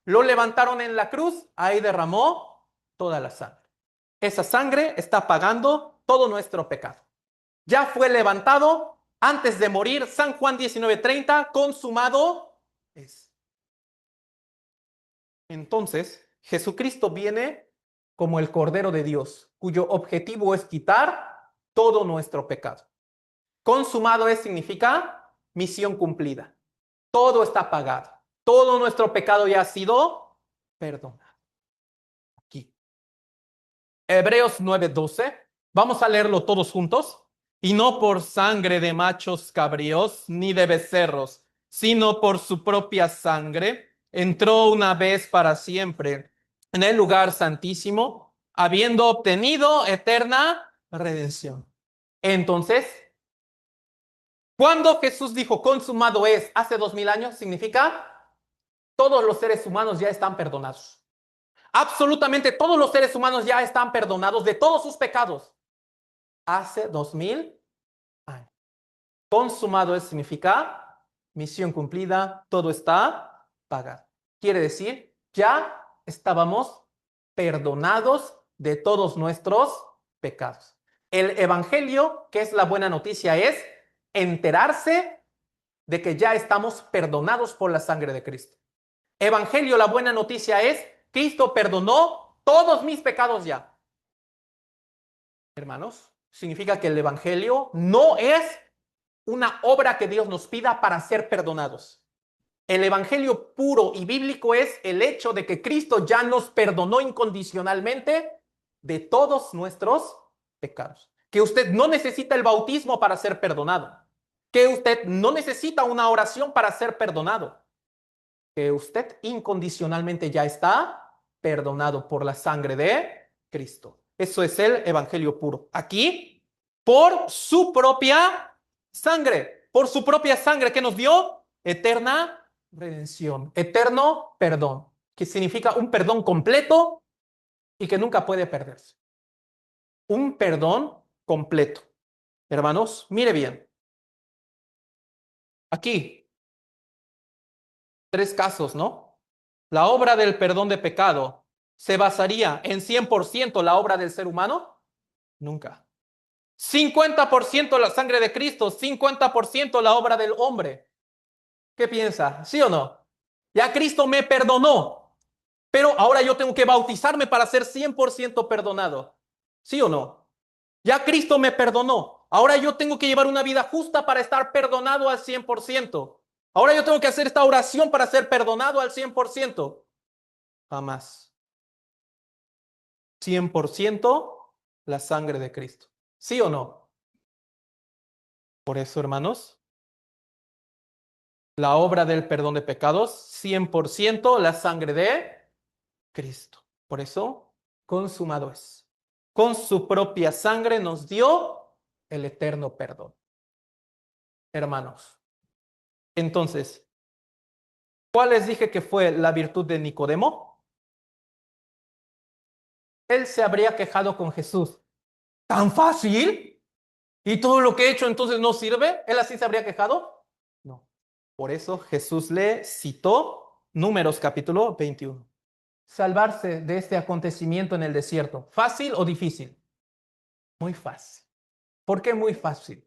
Lo levantaron en la cruz. Ahí derramó toda la sangre. Esa sangre está pagando todo nuestro pecado. Ya fue levantado antes de morir. San Juan 19:30, consumado es. Entonces, Jesucristo viene como el Cordero de Dios, cuyo objetivo es quitar todo nuestro pecado. Consumado es significa misión cumplida. Todo está pagado. Todo nuestro pecado ya ha sido perdonado. Aquí. Hebreos 9:12. Vamos a leerlo todos juntos. Y no por sangre de machos cabríos ni de becerros, sino por su propia sangre, entró una vez para siempre en el lugar santísimo, habiendo obtenido eterna redención. Entonces, cuando Jesús dijo consumado es hace 2000 años, significa todos los seres humanos ya están perdonados. Absolutamente todos los seres humanos ya están perdonados de todos sus pecados. Hace 2000 años. Consumado es significa misión cumplida, todo está pagado. Quiere decir, ya estábamos perdonados de todos nuestros pecados. El evangelio, que es la buena noticia, es enterarse de que ya estamos perdonados por la sangre de Cristo. Evangelio, la buena noticia es, Cristo perdonó todos mis pecados ya. Hermanos, significa que el evangelio no es una obra que Dios nos pida para ser perdonados. El evangelio puro y bíblico es el hecho de que Cristo ya nos perdonó incondicionalmente de todos nuestros pecados. Que usted no necesita el bautismo para ser perdonado. Que usted no necesita una oración para ser perdonado. Que usted incondicionalmente ya está perdonado por la sangre de Cristo. Eso es el evangelio puro. Aquí, por su propia sangre. Por su propia sangre que nos dio eterna redención, eterno perdón, que significa un perdón completo y que nunca puede perderse. Un perdón completo. Hermanos, mire bien. Aquí, tres casos, ¿no? La obra del perdón de pecado se basaría en 100% la obra del ser humano. Nunca. 50% la sangre de Cristo, 50% la obra del hombre. ¿Qué piensa? ¿Sí o no? Ya Cristo me perdonó, pero ahora yo tengo que bautizarme para ser 100% perdonado. ¿Sí o no? Ya Cristo me perdonó. Ahora yo tengo que llevar una vida justa para estar perdonado al 100%. Ahora yo tengo que hacer esta oración para ser perdonado al 100%. Jamás. 100% la sangre de Cristo. ¿Sí o no? Por eso, hermanos, la obra del perdón de pecados, 100% la sangre de Cristo. Por eso, consumado es. Con su propia sangre nos dio el eterno perdón. Hermanos, entonces, ¿cuál les dije que fue la virtud de Nicodemo? Él se habría quejado con Jesús. ¿Tan fácil? ¿Y todo lo que he hecho entonces no sirve? ¿Él así se habría quejado? No. Por eso Jesús le citó Números capítulo 21. Salvarse de este acontecimiento en el desierto, ¿fácil o difícil? Muy fácil. ¿Por qué muy fácil?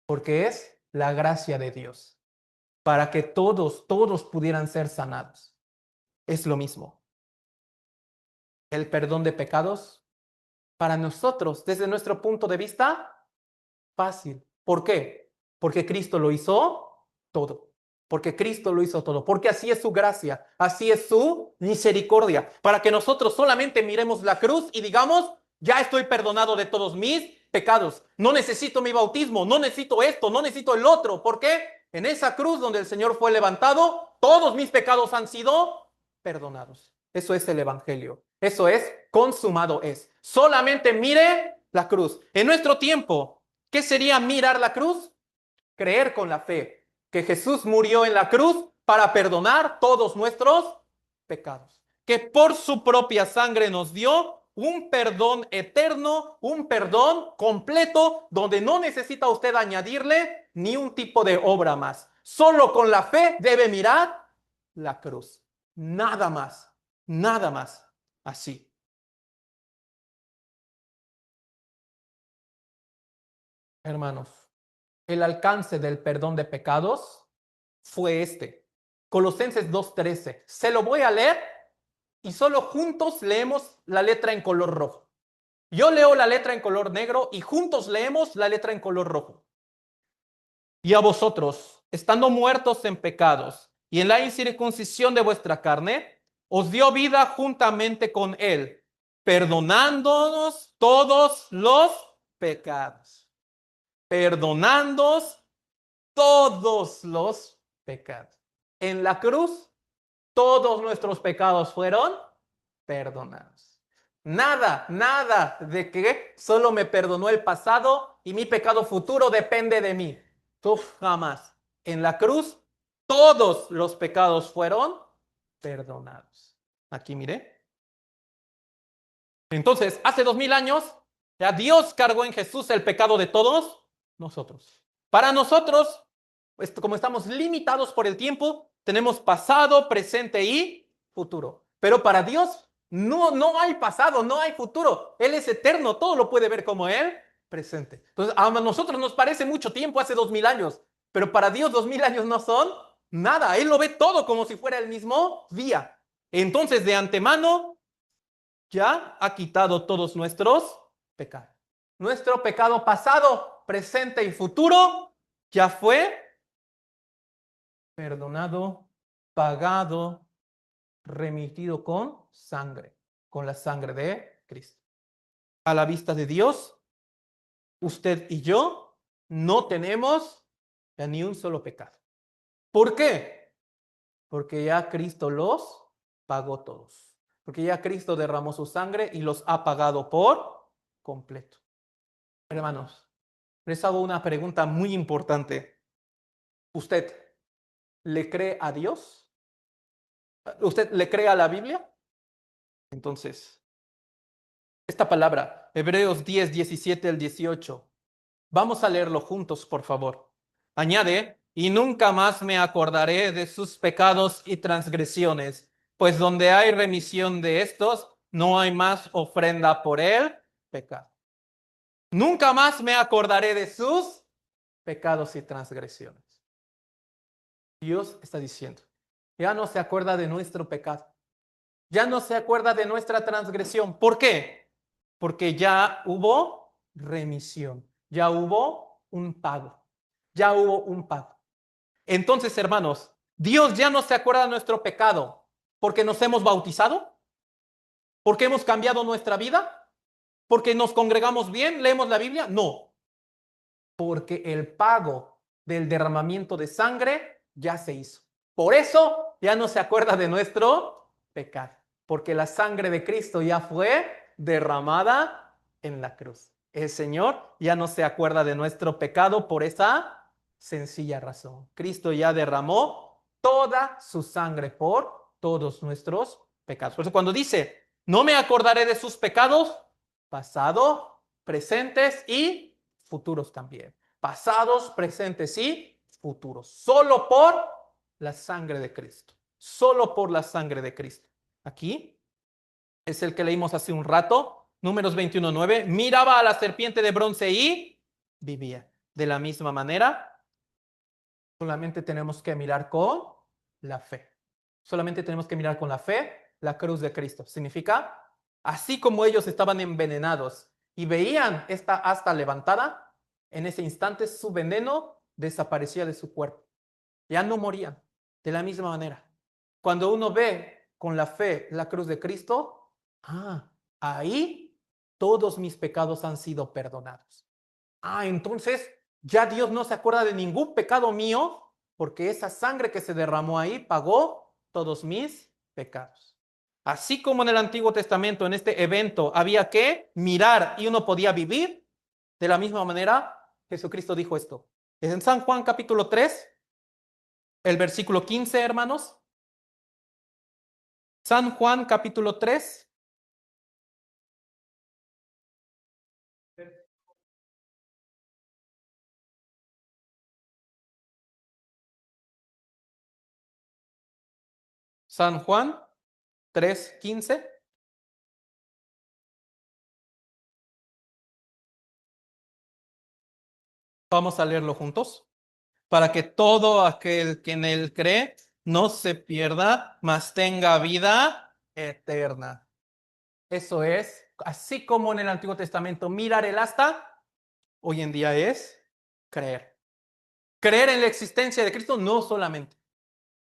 Porque es la gracia de Dios, para que todos pudieran ser sanados. Es lo mismo. El perdón de pecados, para nosotros, desde nuestro punto de vista, fácil. ¿Por qué? Porque Cristo lo hizo todo. Porque Cristo lo hizo todo. Porque así es su gracia, así es su misericordia. Para que nosotros solamente miremos la cruz y digamos, ya estoy perdonado de todos mis pecados. No necesito mi bautismo, no necesito esto, no necesito el otro. ¿Por qué? En esa cruz donde el Señor fue levantado, todos mis pecados han sido perdonados. Eso es el evangelio. Eso es consumado es. Solamente mire la cruz. En nuestro tiempo, ¿qué sería mirar la cruz? Creer con la fe que Jesús murió en la cruz para perdonar todos nuestros pecados. Que por su propia sangre nos dio un perdón eterno, un perdón completo, donde no necesita usted añadirle ni un tipo de obra más. Solo con la fe debe mirar la cruz. Nada más, nada más. Así. Hermanos, el alcance del perdón de pecados fue este. Colosenses 2:13. Se lo voy a leer y solo juntos leemos la letra en color rojo. Yo leo la letra en color negro y juntos leemos la letra en color rojo. Y a vosotros, estando muertos en pecados y en la incircuncisión de vuestra carne, os dio vida juntamente con él, perdonándonos todos los pecados. Perdonándonos todos los pecados. En la cruz, todos nuestros pecados fueron perdonados. Nada, nada de que solo me perdonó el pasado y mi pecado futuro depende de mí. Tú jamás. En la cruz, todos los pecados fueron perdonados. Aquí mire. Entonces, hace 2000 años, ya Dios cargó en Jesús el pecado de todos nosotros. Para nosotros, como estamos limitados por el tiempo, tenemos pasado, presente y futuro. Pero para Dios no hay pasado, no hay futuro. Él es eterno, todo lo puede ver como Él presente. Entonces, a nosotros nos parece mucho tiempo, hace 2000 años, pero para Dios 2000 años no son nada. Él lo ve todo como si fuera el mismo día. Entonces, de antemano, ya ha quitado todos nuestros pecados. Nuestro pecado pasado, presente y futuro ya fue perdonado, pagado, remitido con la sangre de Cristo. A la vista de Dios, usted y yo no tenemos ya ni un solo pecado. ¿Por qué? Porque ya Cristo los pagó todos. Porque ya Cristo derramó su sangre y los ha pagado por completo. Hermanos, les hago una pregunta muy importante. ¿Usted le cree a Dios? ¿Usted le cree a la Biblia? Entonces, esta palabra, Hebreos 10, 17 al 18. Vamos a leerlo juntos, por favor. Añade, y nunca más me acordaré de sus pecados y transgresiones, pues donde hay remisión de estos, no hay más ofrenda por el pecado. Nunca más me acordaré de sus pecados y transgresiones. Dios está diciendo, ya no se acuerda de nuestro pecado, ya no se acuerda de nuestra transgresión. ¿Por qué? Porque ya hubo remisión, ya hubo un pago, ya hubo un pago. Entonces, hermanos, Dios ya no se acuerda de nuestro pecado porque nos hemos bautizado, porque hemos cambiado nuestra vida, porque nos congregamos bien, leemos la Biblia. No, porque el pago del derramamiento de sangre ya se hizo. Por eso ya no se acuerda de nuestro pecado, porque la sangre de Cristo ya fue derramada en la cruz. El Señor ya no se acuerda de nuestro pecado por esa sencilla razón. Cristo ya derramó toda su sangre por todos nuestros pecados. Por eso cuando dice, no me acordaré de sus pecados, pasado, presentes y futuros también. Pasados, presentes y futuros. Solo por la sangre de Cristo. Solo por la sangre de Cristo. Aquí es el que leímos hace un rato. Números 21:9. Miraba a la serpiente de bronce y vivía. De la misma manera, solamente tenemos que mirar con la fe. Solamente tenemos que mirar con la fe la cruz de Cristo. Significa, así como ellos estaban envenenados y veían esta asta levantada, en ese instante su veneno desaparecía de su cuerpo. Ya no morían. De la misma manera. Cuando uno ve con la fe la cruz de Cristo, ahí todos mis pecados han sido perdonados. Entonces ya Dios no se acuerda de ningún pecado mío porque esa sangre que se derramó ahí pagó todos mis pecados. Así como en el Antiguo Testamento, en este evento, había que mirar y uno podía vivir, de la misma manera, Jesucristo dijo esto. Es en San Juan capítulo 3, el versículo 15, hermanos. San Juan capítulo 3. San Juan 3:15. Vamos a leerlo juntos. Para que todo aquel que en él cree no se pierda, mas tenga vida eterna. Eso es, así como en el Antiguo Testamento, mirar el asta, hoy en día es creer. Creer en la existencia de Cristo, no solamente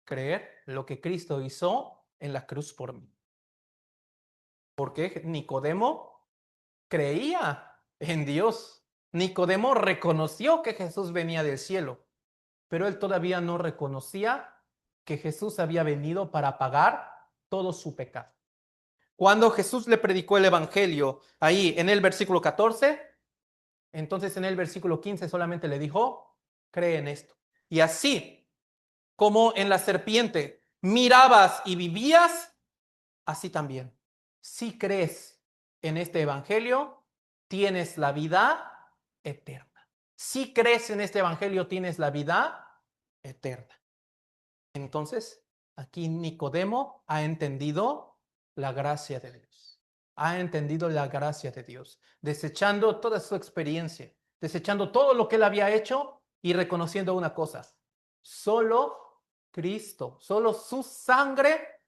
creer lo que Cristo hizo en la cruz por mí. Porque Nicodemo creía en Dios. Nicodemo reconoció que Jesús venía del cielo, pero él todavía no reconocía que Jesús había venido para pagar todo su pecado. Cuando Jesús le predicó el evangelio, ahí en el versículo 14, entonces en el versículo 15 solamente le dijo, cree en esto. Y así como en la serpiente mirabas y vivías, así también. Si crees en este evangelio, tienes la vida eterna. Si crees en este evangelio, tienes la vida eterna. Entonces, aquí Nicodemo ha entendido la gracia de Dios. Ha entendido la gracia de Dios, desechando toda su experiencia, desechando todo lo que él había hecho y reconociendo una cosa: solo Cristo, solo su sangre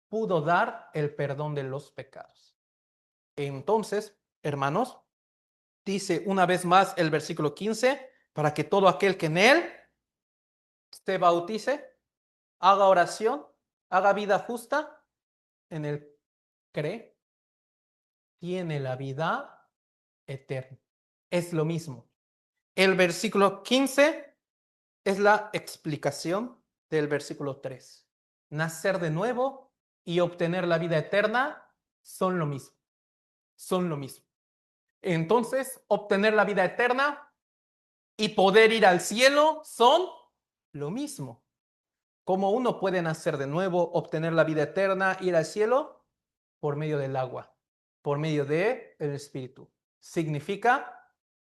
pudo dar el perdón de los pecados. Entonces, hermanos, dice una vez más el versículo 15, para que todo aquel que en él se bautice, haga oración, haga vida justa, en él cree, tiene la vida eterna. Es lo mismo. El versículo 15 es la explicación del versículo 3. Nacer de nuevo y obtener la vida eterna son lo mismo. Son lo mismo. Entonces, obtener la vida eterna y poder ir al cielo son lo mismo. ¿Cómo uno puede nacer de nuevo, obtener la vida eterna, ir al cielo? Por medio del agua, por medio del Espíritu. Significa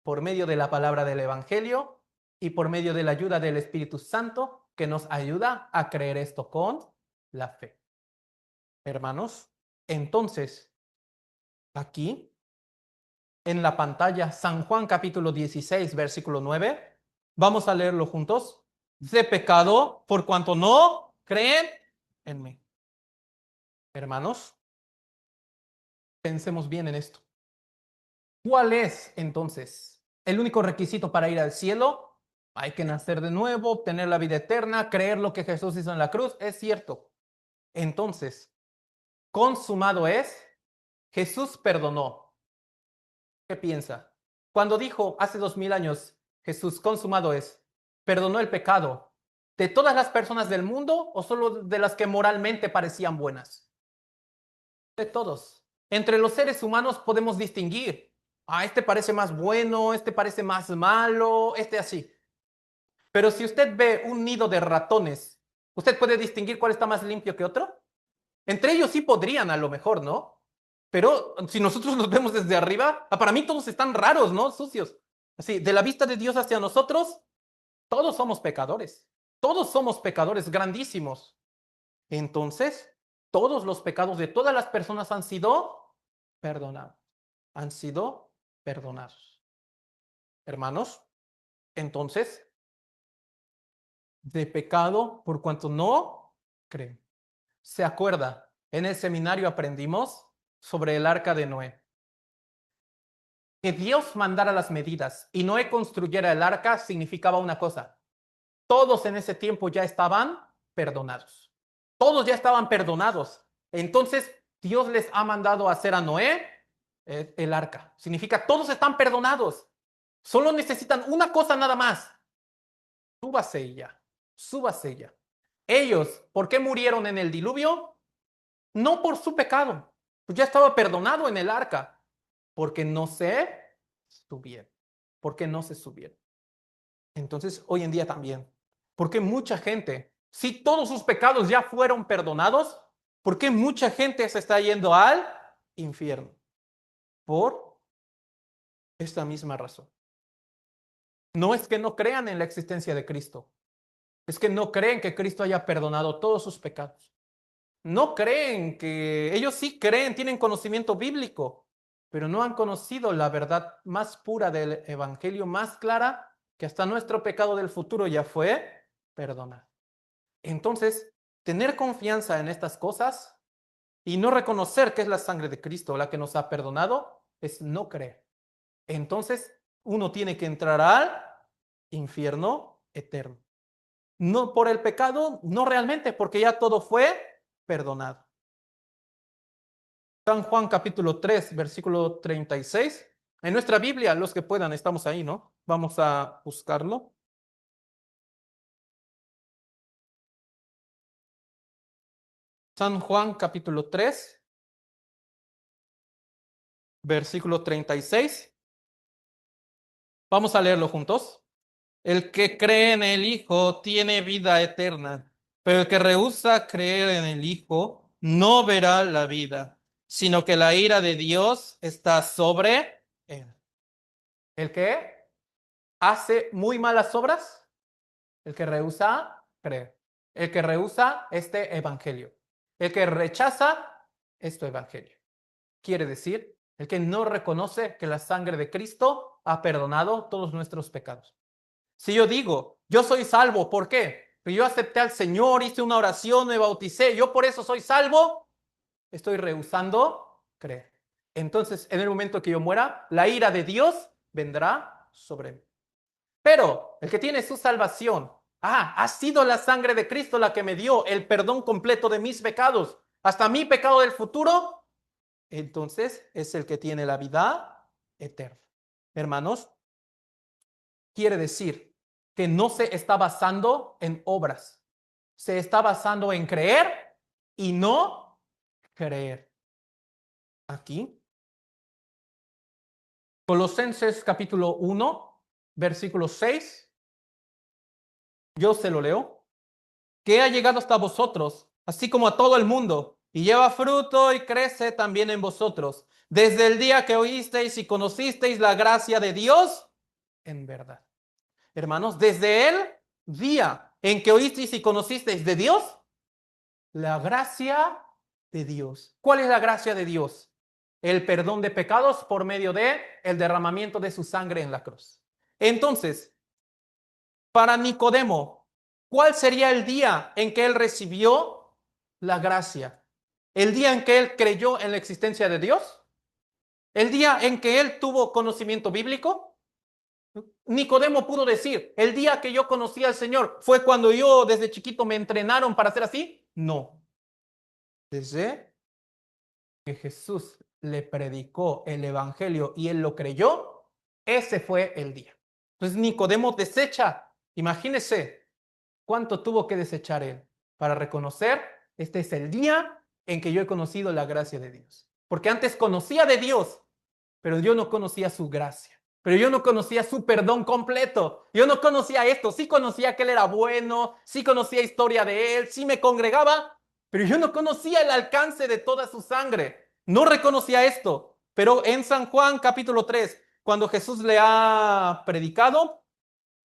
por medio de la palabra del Evangelio y por medio de la ayuda del Espíritu Santo, que nos ayuda a creer esto con la fe. Hermanos, entonces, aquí en la pantalla, San Juan capítulo 16, versículo 9. Vamos a leerlo juntos. De pecado, por cuanto no creen en mí. Hermanos, pensemos bien en esto. ¿Cuál es entonces el único requisito para ir al cielo? Hay que nacer de nuevo, obtener la vida eterna, creer lo que Jesús hizo en la cruz. Es cierto. Entonces, consumado es. Jesús perdonó. ¿Qué piensa? Cuando dijo hace 2000 años, Jesús, consumado es, ¿perdonó el pecado de todas las personas del mundo o solo de las que moralmente parecían buenas? De todos. Entre los seres humanos podemos distinguir. Este parece más bueno, este parece más malo, este así. Pero si usted ve un nido de ratones, ¿usted puede distinguir cuál está más limpio que otro? Entre ellos sí podrían, a lo mejor, ¿no? Pero si nosotros los vemos desde arriba, para mí todos están raros, ¿no? Sucios. Así, de la vista de Dios hacia nosotros, todos somos pecadores. Todos somos pecadores grandísimos. Entonces, todos los pecados de todas las personas han sido perdonados. Han sido perdonados. Hermanos, entonces, de pecado por cuanto no creen. ¿Se acuerda? En el seminario aprendimos sobre el arca de Noé. Que Dios mandara las medidas y Noé construyera el arca significaba una cosa: todos en ese tiempo ya estaban perdonados. Todos ya estaban perdonados. Entonces, Dios les ha mandado a hacer a Noé el arca. Significa todos están perdonados. Solo necesitan una cosa nada más. Súbase ya. Súbase ya. Ellos, ¿por qué murieron en el diluvio? No por su pecado. Pues ya estaba perdonado en el arca. Porque no se subieron. Porque no se subieron. Entonces, hoy en día también. Porque mucha gente, si todos sus pecados ya fueron perdonados, ¿por qué mucha gente se está yendo al infierno? Por esta misma razón. No es que no crean en la existencia de Cristo. Es que no creen que Cristo haya perdonado todos sus pecados. No creen que ellos sí creen, tienen conocimiento bíblico, pero no han conocido la verdad más pura del evangelio, más clara, que hasta nuestro pecado del futuro ya fue perdonado. Entonces, tener confianza en estas cosas y no reconocer que es la sangre de Cristo la que nos ha perdonado es no creer. Entonces, uno tiene que entrar al infierno eterno. No por el pecado, no realmente, porque ya todo fue perdonado. San Juan capítulo 3, versículo 36. En nuestra Biblia, los que puedan, estamos ahí, ¿no? Vamos a buscarlo. San Juan capítulo 3, versículo 36. Vamos a leerlo juntos. El que cree en el Hijo tiene vida eterna, pero el que rehúsa creer en el Hijo no verá la vida, sino que la ira de Dios está sobre él. ¿El que hace muy malas obras? El que rehúsa creer. El que rehúsa este evangelio. El que rechaza es tu evangelio. Quiere decir, el que no reconoce que la sangre de Cristo ha perdonado todos nuestros pecados. Si yo digo, yo soy salvo, ¿por qué? Porque yo acepté al Señor, hice una oración, me bauticé, yo por eso soy salvo, estoy rehusando creer. Entonces, en el momento que yo muera, la ira de Dios vendrá sobre mí. Pero el que tiene su salvación, ha sido la sangre de Cristo la que me dio el perdón completo de mis pecados, hasta mi pecado del futuro, entonces es el que tiene la vida eterna. Hermanos, quiere decir que no se está basando en obras, se está basando en creer y no creer. Aquí, Colosenses capítulo 1, versículo 6, yo se lo leo, que ha llegado hasta vosotros, así como a todo el mundo, y lleva fruto y crece también en vosotros, desde el día que oísteis y conocisteis la gracia de Dios en verdad. Hermanos, desde el día en que oísteis y conocisteis de Dios, la gracia de Dios. ¿Cuál es la gracia de Dios? El perdón de pecados por medio de el derramamiento de su sangre en la cruz. Entonces, para Nicodemo, ¿cuál sería el día en que él recibió la gracia? ¿El día en que él creyó en la existencia de Dios? ¿El día en que él tuvo conocimiento bíblico? Nicodemo pudo decir, el día que yo conocí al Señor fue cuando yo desde chiquito me entrenaron para ser así. No. Desde que Jesús le predicó el evangelio y él lo creyó, ese fue el día. Entonces Nicodemo desecha, imagínese cuánto tuvo que desechar él para reconocer, este es el día en que yo he conocido la gracia de Dios. Porque antes conocía de Dios, pero yo no conocía su gracia. Pero yo no conocía su perdón completo. Yo no conocía esto. Sí conocía que él era bueno, sí conocía historia de él, sí me congregaba, pero yo no conocía el alcance de toda su sangre. No reconocía esto. Pero en San Juan capítulo 3, cuando Jesús le ha predicado,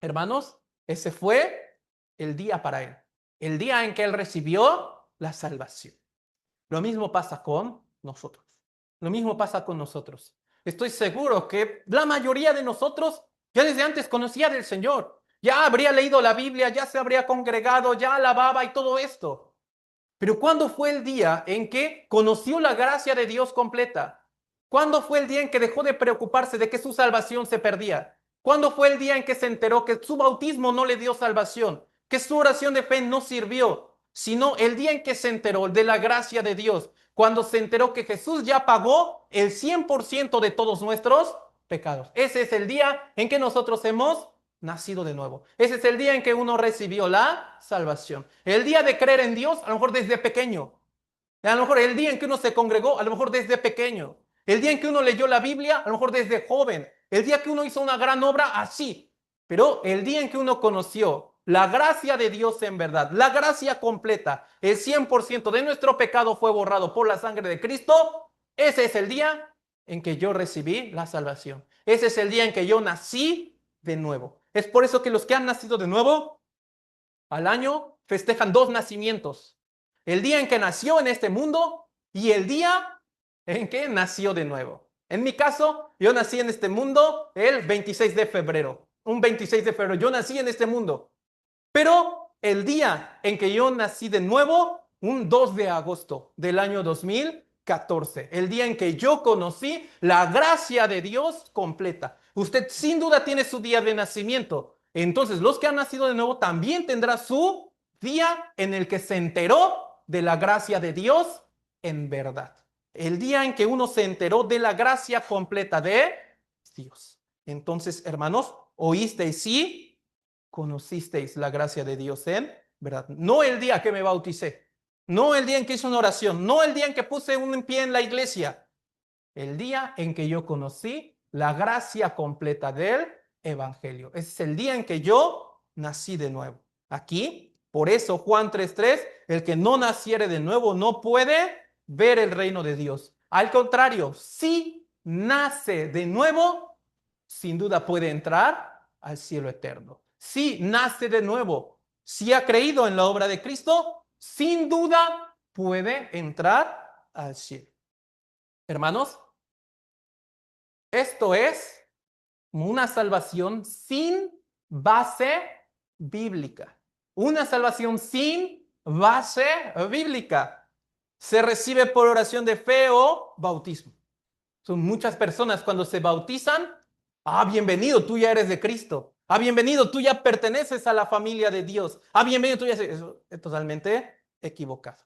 hermanos, ese fue el día para él. El día en que él recibió la salvación. Lo mismo pasa con nosotros. Lo mismo pasa con nosotros. Estoy seguro que la mayoría de nosotros ya desde antes conocía del Señor. Ya habría leído la Biblia, ya se habría congregado, ya alababa y todo esto. Pero ¿cuándo fue el día en que conoció la gracia de Dios completa? ¿Cuándo fue el día en que dejó de preocuparse de que su salvación se perdía? ¿Cuándo fue el día en que se enteró que su bautismo no le dio salvación? Que su oración de fe no sirvió, sino el día en que se enteró de la gracia de Dios, cuando se enteró que Jesús ya pagó el 100% de todos nuestros pecados. Ese es el día en que nosotros hemos nacido de nuevo. Ese es el día en que uno recibió la salvación. El día de creer en Dios, a lo mejor desde pequeño. A lo mejor el día en que uno se congregó, a lo mejor desde pequeño. El día en que uno leyó la Biblia, a lo mejor desde joven. El día que uno hizo una gran obra, así. Pero el día en que uno conoció la gracia de Dios en verdad, la gracia completa, el 100% de nuestro pecado fue borrado por la sangre de Cristo, ese es el día en que yo recibí la salvación. Ese es el día en que yo nací de nuevo. Es por eso que los que han nacido de nuevo al año festejan dos nacimientos. El día en que nació en este mundo y el día en que nació de nuevo. En mi caso, yo nací en este mundo el 26 de febrero. Un 26 de febrero. Yo nací en este mundo. Pero el día en que yo nací de nuevo, un 2 de agosto del año 2014. El día en que yo conocí la gracia de Dios completa. Usted sin duda tiene su día de nacimiento. Entonces, los que han nacido de nuevo también tendrán su día en el que se enteró de la gracia de Dios en verdad. El día en que uno se enteró de la gracia completa de Dios. Entonces, hermanos, oísteis sí, conocisteis la gracia de Dios en verdad. No el día que me bauticé, no el día en que hice una oración, no el día en que puse un pie en la iglesia, el día en que yo conocí la gracia completa del Evangelio. Ese es el día en que yo nací de nuevo. Aquí, por eso Juan 3:3, el que no naciere de nuevo no puede ver el reino de Dios. Al contrario, si nace de nuevo, sin duda puede entrar al cielo eterno. Si nace de nuevo, si ha creído en la obra de Cristo, sin duda puede entrar al cielo. Hermanos, esto es una salvación sin base bíblica. Una salvación sin base bíblica. Se recibe por oración de fe o bautismo. Son muchas personas cuando se bautizan. Bienvenido, tú ya eres de Cristo. Bienvenido, tú ya perteneces a la familia de Dios. Bienvenido, tú ya... Eso es totalmente equivocado.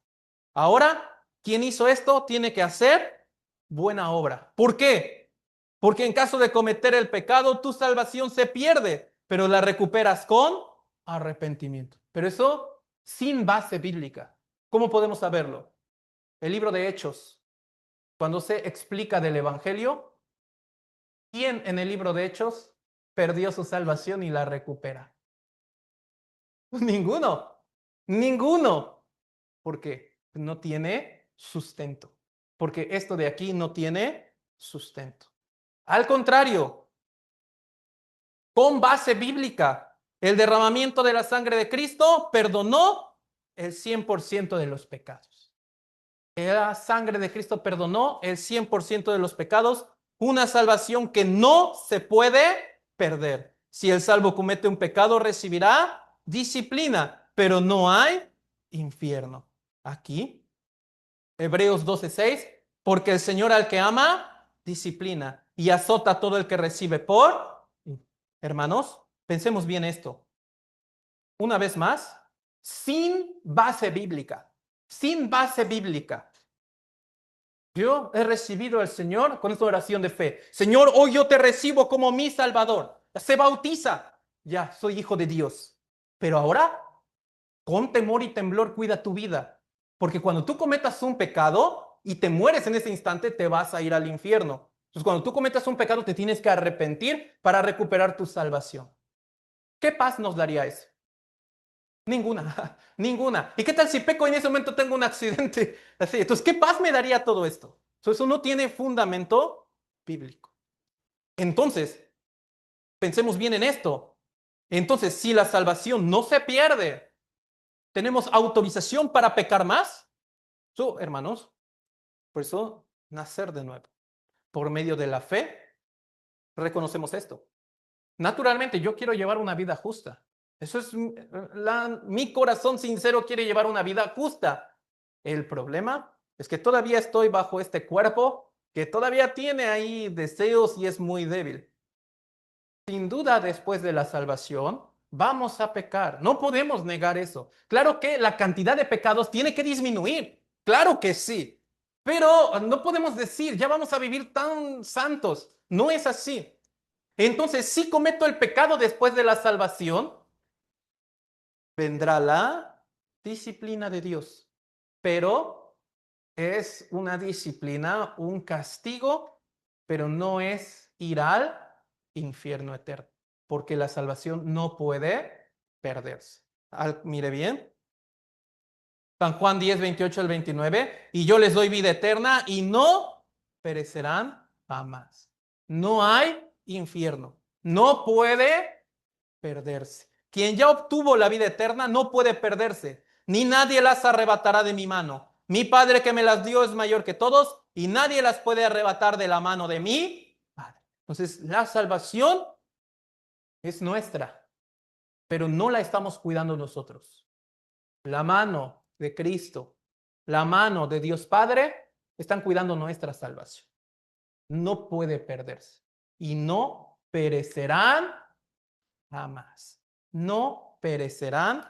Ahora, quien hizo esto tiene que hacer buena obra. ¿Por qué? Porque en caso de cometer el pecado, tu salvación se pierde, pero la recuperas con arrepentimiento. Pero eso sin base bíblica. ¿Cómo podemos saberlo? El libro de Hechos, cuando se explica del Evangelio, ¿quién en el libro de Hechos perdió su salvación y la recupera? Ninguno. Ninguno. ¿Por qué? No tiene sustento. Porque esto de aquí no tiene sustento. Al contrario, con base bíblica, el derramamiento de la sangre de Cristo perdonó el 100% de los pecados. La sangre de Cristo perdonó el 100% de los pecados, una salvación que no se puede perder. Si el salvo comete un pecado, recibirá disciplina, pero no hay infierno. Aquí, Hebreos 12:6, porque el Señor al que ama, disciplina y azota a todo el que recibe por... Hermanos, pensemos bien esto. Una vez más, sin base bíblica, sin base bíblica. Yo he recibido al Señor con esta oración de fe. Señor, hoy yo te recibo como mi Salvador. Se bautiza. Ya, soy hijo de Dios. Pero ahora, con temor y temblor, cuida tu vida. Porque cuando tú cometas un pecado y te mueres en ese instante, te vas a ir al infierno. Entonces, cuando tú cometas un pecado, te tienes que arrepentir para recuperar tu salvación. ¿Qué paz nos daría eso? Ninguna, ninguna. ¿Y qué tal si peco y en ese momento tengo un accidente? Así, entonces, ¿qué paz me daría todo esto? Eso no tiene fundamento bíblico. Entonces, pensemos bien en esto. Entonces, si la salvación no se pierde, ¿tenemos autorización para pecar más? Hermanos, por eso, nacer de nuevo. Por medio de la fe, reconocemos esto. Naturalmente, yo quiero llevar una vida justa. Eso es, mi corazón sincero quiere llevar una vida justa. El problema es que todavía estoy bajo este cuerpo que todavía tiene ahí deseos y es muy débil. Sin duda, después de la salvación, vamos a pecar. No podemos negar eso. Claro que la cantidad de pecados tiene que disminuir. Claro que sí. Pero no podemos decir, ya vamos a vivir tan santos. No es así. Entonces, si cometo el pecado después de la salvación, vendrá la disciplina de Dios. Pero es una disciplina, un castigo, pero no es ir al infierno eterno, porque la salvación no puede perderse. Mire bien, San Juan 10:28 al 29, y yo les doy vida eterna y no perecerán jamás. No hay infierno, no puede perderse. Quien ya obtuvo la vida eterna no puede perderse, ni nadie las arrebatará de mi mano. Mi Padre que me las dio es mayor que todos y nadie las puede arrebatar de la mano de mi Padre. Entonces, la salvación es nuestra, pero no la estamos cuidando nosotros. La mano de Cristo, la mano de Dios Padre, están cuidando nuestra salvación. No puede perderse y no perecerán jamás. No perecerán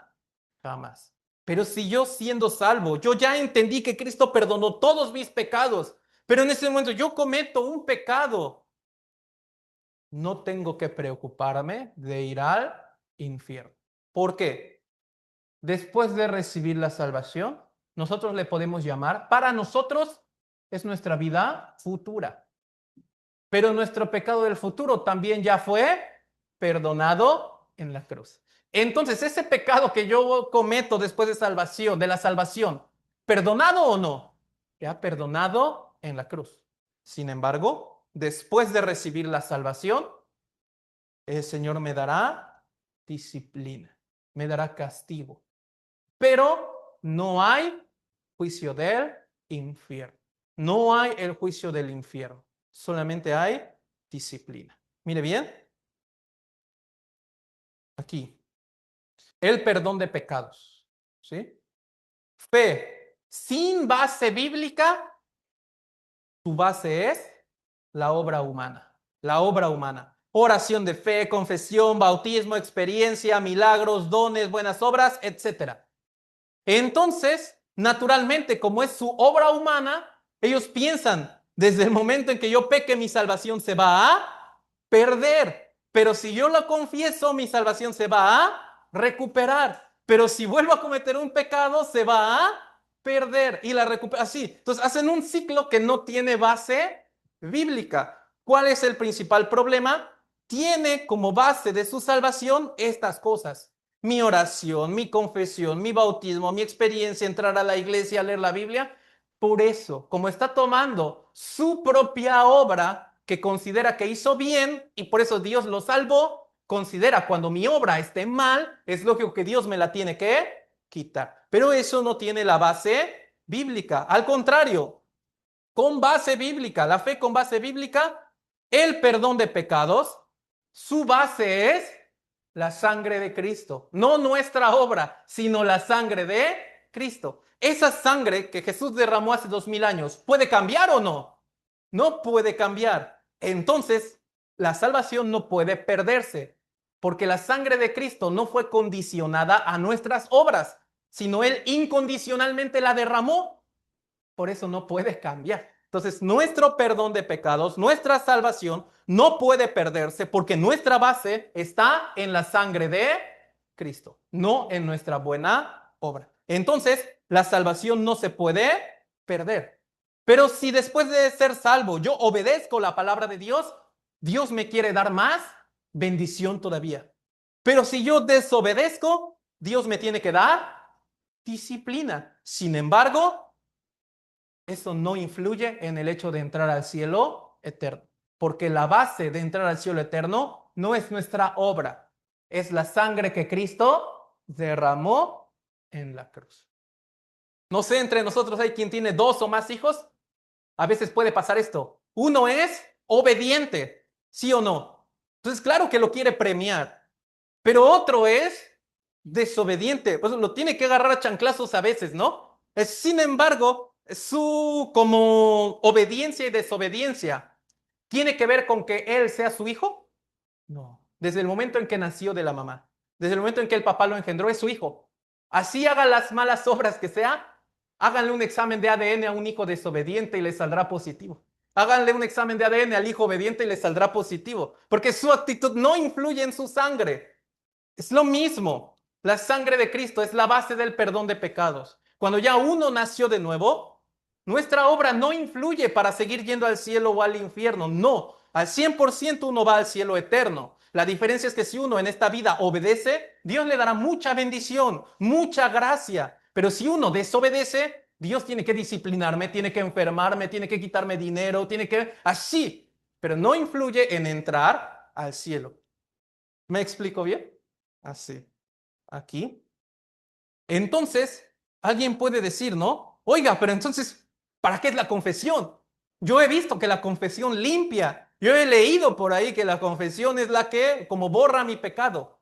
jamás. Pero si yo siendo salvo, yo ya entendí que Cristo perdonó todos mis pecados, pero en ese momento yo cometo un pecado, no tengo que preocuparme de ir al infierno. ¿Por qué? Después de recibir la salvación, nosotros le podemos llamar, para nosotros es nuestra vida futura. Pero nuestro pecado del futuro también ya fue perdonado en la cruz. Entonces, ese pecado que yo cometo después de la salvación, ¿perdonado o no? Ya perdonado en la cruz. Sin embargo, después de recibir la salvación, el Señor me dará disciplina, me dará castigo. Pero no hay juicio del infierno. No hay el juicio del infierno, solamente hay disciplina. Mire bien, aquí, el perdón de pecados, ¿sí? Fe sin base bíblica, tu base es la obra humana, la obra humana. Oración de fe, confesión, bautismo, experiencia, milagros, dones, buenas obras, etcétera. Entonces, naturalmente, como es su obra humana, ellos piensan, desde el momento en que yo peque, mi salvación se va a perder. Pero si yo lo confieso, mi salvación se va a recuperar. Pero si vuelvo a cometer un pecado, se va a perder. Y la recupera así. Entonces, hacen un ciclo que no tiene base bíblica. ¿Cuál es el principal problema? Tiene como base de su salvación estas cosas: mi oración, mi confesión, mi bautismo, mi experiencia, entrar a la iglesia, leer la Biblia. Por eso, como está tomando su propia obra que considera que hizo bien y por eso Dios lo salvó, considera cuando mi obra esté mal, es lógico que Dios me la tiene que quitar. Pero eso no tiene la base bíblica. Al contrario, con base bíblica, la fe con base bíblica, el perdón de pecados, su base es la sangre de Cristo. No nuestra obra, sino la sangre de Cristo. Esa sangre que Jesús derramó hace 2000 años, ¿puede cambiar o no? No puede cambiar. Entonces, la salvación no puede perderse, porque la sangre de Cristo no fue condicionada a nuestras obras, sino Él incondicionalmente la derramó. Por eso no puede cambiar. Entonces, nuestro perdón de pecados, nuestra salvación no puede perderse porque nuestra base está en la sangre de Cristo, no en nuestra buena obra. Entonces, la salvación no se puede perder. Pero si después de ser salvo yo obedezco la palabra de Dios, Dios me quiere dar más bendición todavía. Pero si yo desobedezco, Dios me tiene que dar disciplina. Sin embargo, eso no influye en el hecho de entrar al cielo eterno, porque la base de entrar al cielo eterno no es nuestra obra, es la sangre que Cristo derramó en la cruz. No sé, entre nosotros hay quien tiene 2 o más hijos. A veces puede pasar esto. Uno es obediente, ¿sí o no? Entonces, claro que lo quiere premiar, pero otro es desobediente. Pues lo tiene que agarrar a chanclazos a veces, ¿no? Sin embargo, su como obediencia y desobediencia tiene que ver con que él sea su hijo. No. Desde el momento en que nació de la mamá, desde el momento en que el papá lo engendró, es su hijo. Así haga las malas obras que sea, háganle un examen de ADN a un hijo desobediente y le saldrá positivo. Háganle un examen de ADN al hijo obediente y le saldrá positivo, porque su actitud no influye en su sangre. Es lo mismo. La sangre de Cristo es la base del perdón de pecados. Cuando ya uno nació de nuevo, nuestra obra no influye para seguir yendo al cielo o al infierno. No, al 100% uno va al cielo eterno. La diferencia es que si uno en esta vida obedece, Dios le dará mucha bendición, mucha gracia. Pero si uno desobedece, Dios tiene que disciplinarme, tiene que enfermarme, tiene que quitarme dinero, tiene que así. Pero no influye en entrar al cielo. ¿Me explico bien? Así, aquí. Entonces, alguien puede decir, ¿no? Oiga, pero entonces, ¿para qué es la confesión? Yo he visto que la confesión limpia. Yo he leído por ahí que la confesión es la que como borra mi pecado.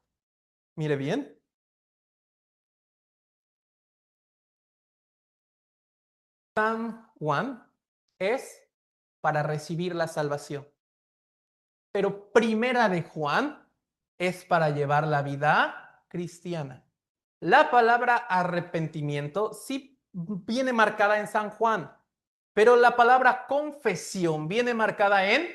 Mire bien. San Juan es para recibir la salvación. Pero Primera de Juan es para llevar la vida cristiana. La palabra arrepentimiento sí viene marcada en San Juan, pero la palabra confesión viene marcada en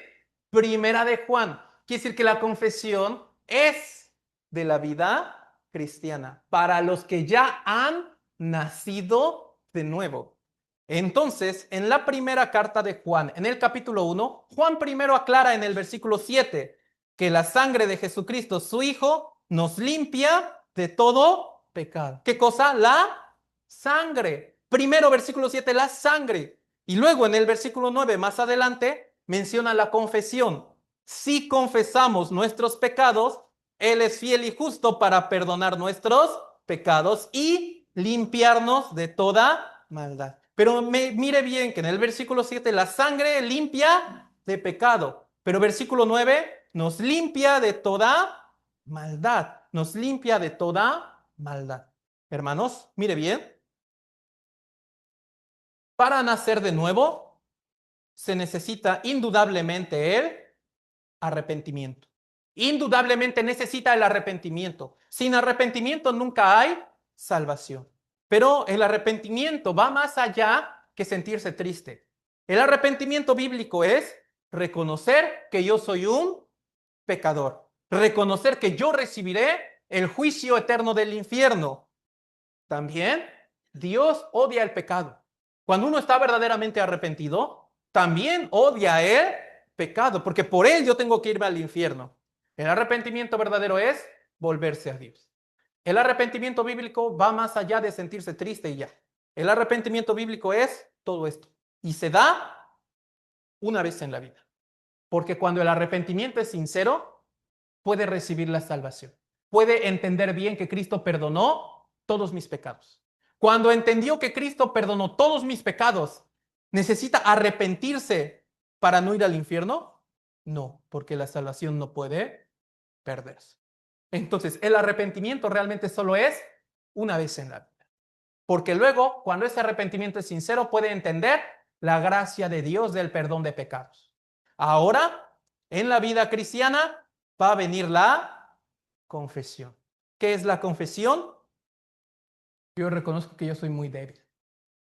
Primera de Juan. Quiere decir que la confesión es de la vida cristiana para los que ya han nacido de nuevo. Entonces, en la primera carta de Juan, en el capítulo 1, Juan primero aclara en el versículo 7 que la sangre de Jesucristo, su Hijo, nos limpia de todo pecado. ¿Qué cosa? La sangre. Primero, versículo 7, la sangre. Y luego en el versículo 9, más adelante, menciona la confesión. Si confesamos nuestros pecados, Él es fiel y justo para perdonar nuestros pecados y limpiarnos de toda maldad. Pero mire bien que en el versículo 7 la sangre limpia de pecado. Pero versículo 9 nos limpia de toda maldad. Nos limpia de toda maldad. Hermanos, mire bien. Para nacer de nuevo se necesita indudablemente el arrepentimiento. Indudablemente necesita el arrepentimiento. Sin arrepentimiento nunca hay salvación. Pero el arrepentimiento va más allá que sentirse triste. El arrepentimiento bíblico es reconocer que yo soy un pecador. Reconocer que yo recibiré el juicio eterno del infierno. También Dios odia el pecado. Cuando uno está verdaderamente arrepentido, también odia el pecado, porque por él yo tengo que irme al infierno. El arrepentimiento verdadero es volverse a Dios. El arrepentimiento bíblico va más allá de sentirse triste y ya. El arrepentimiento bíblico es todo esto. Y se da una vez en la vida. Porque cuando el arrepentimiento es sincero, puede recibir la salvación. Puede entender bien que Cristo perdonó todos mis pecados. Cuando entendió que Cristo perdonó todos mis pecados, ¿necesita arrepentirse para no ir al infierno? No, porque la salvación no puede perderse. Entonces, el arrepentimiento realmente solo es una vez en la vida. Porque luego, cuando ese arrepentimiento es sincero, puede entender la gracia de Dios del perdón de pecados. Ahora, en la vida cristiana, va a venir la confesión. ¿Qué es la confesión? Yo reconozco que yo soy muy débil.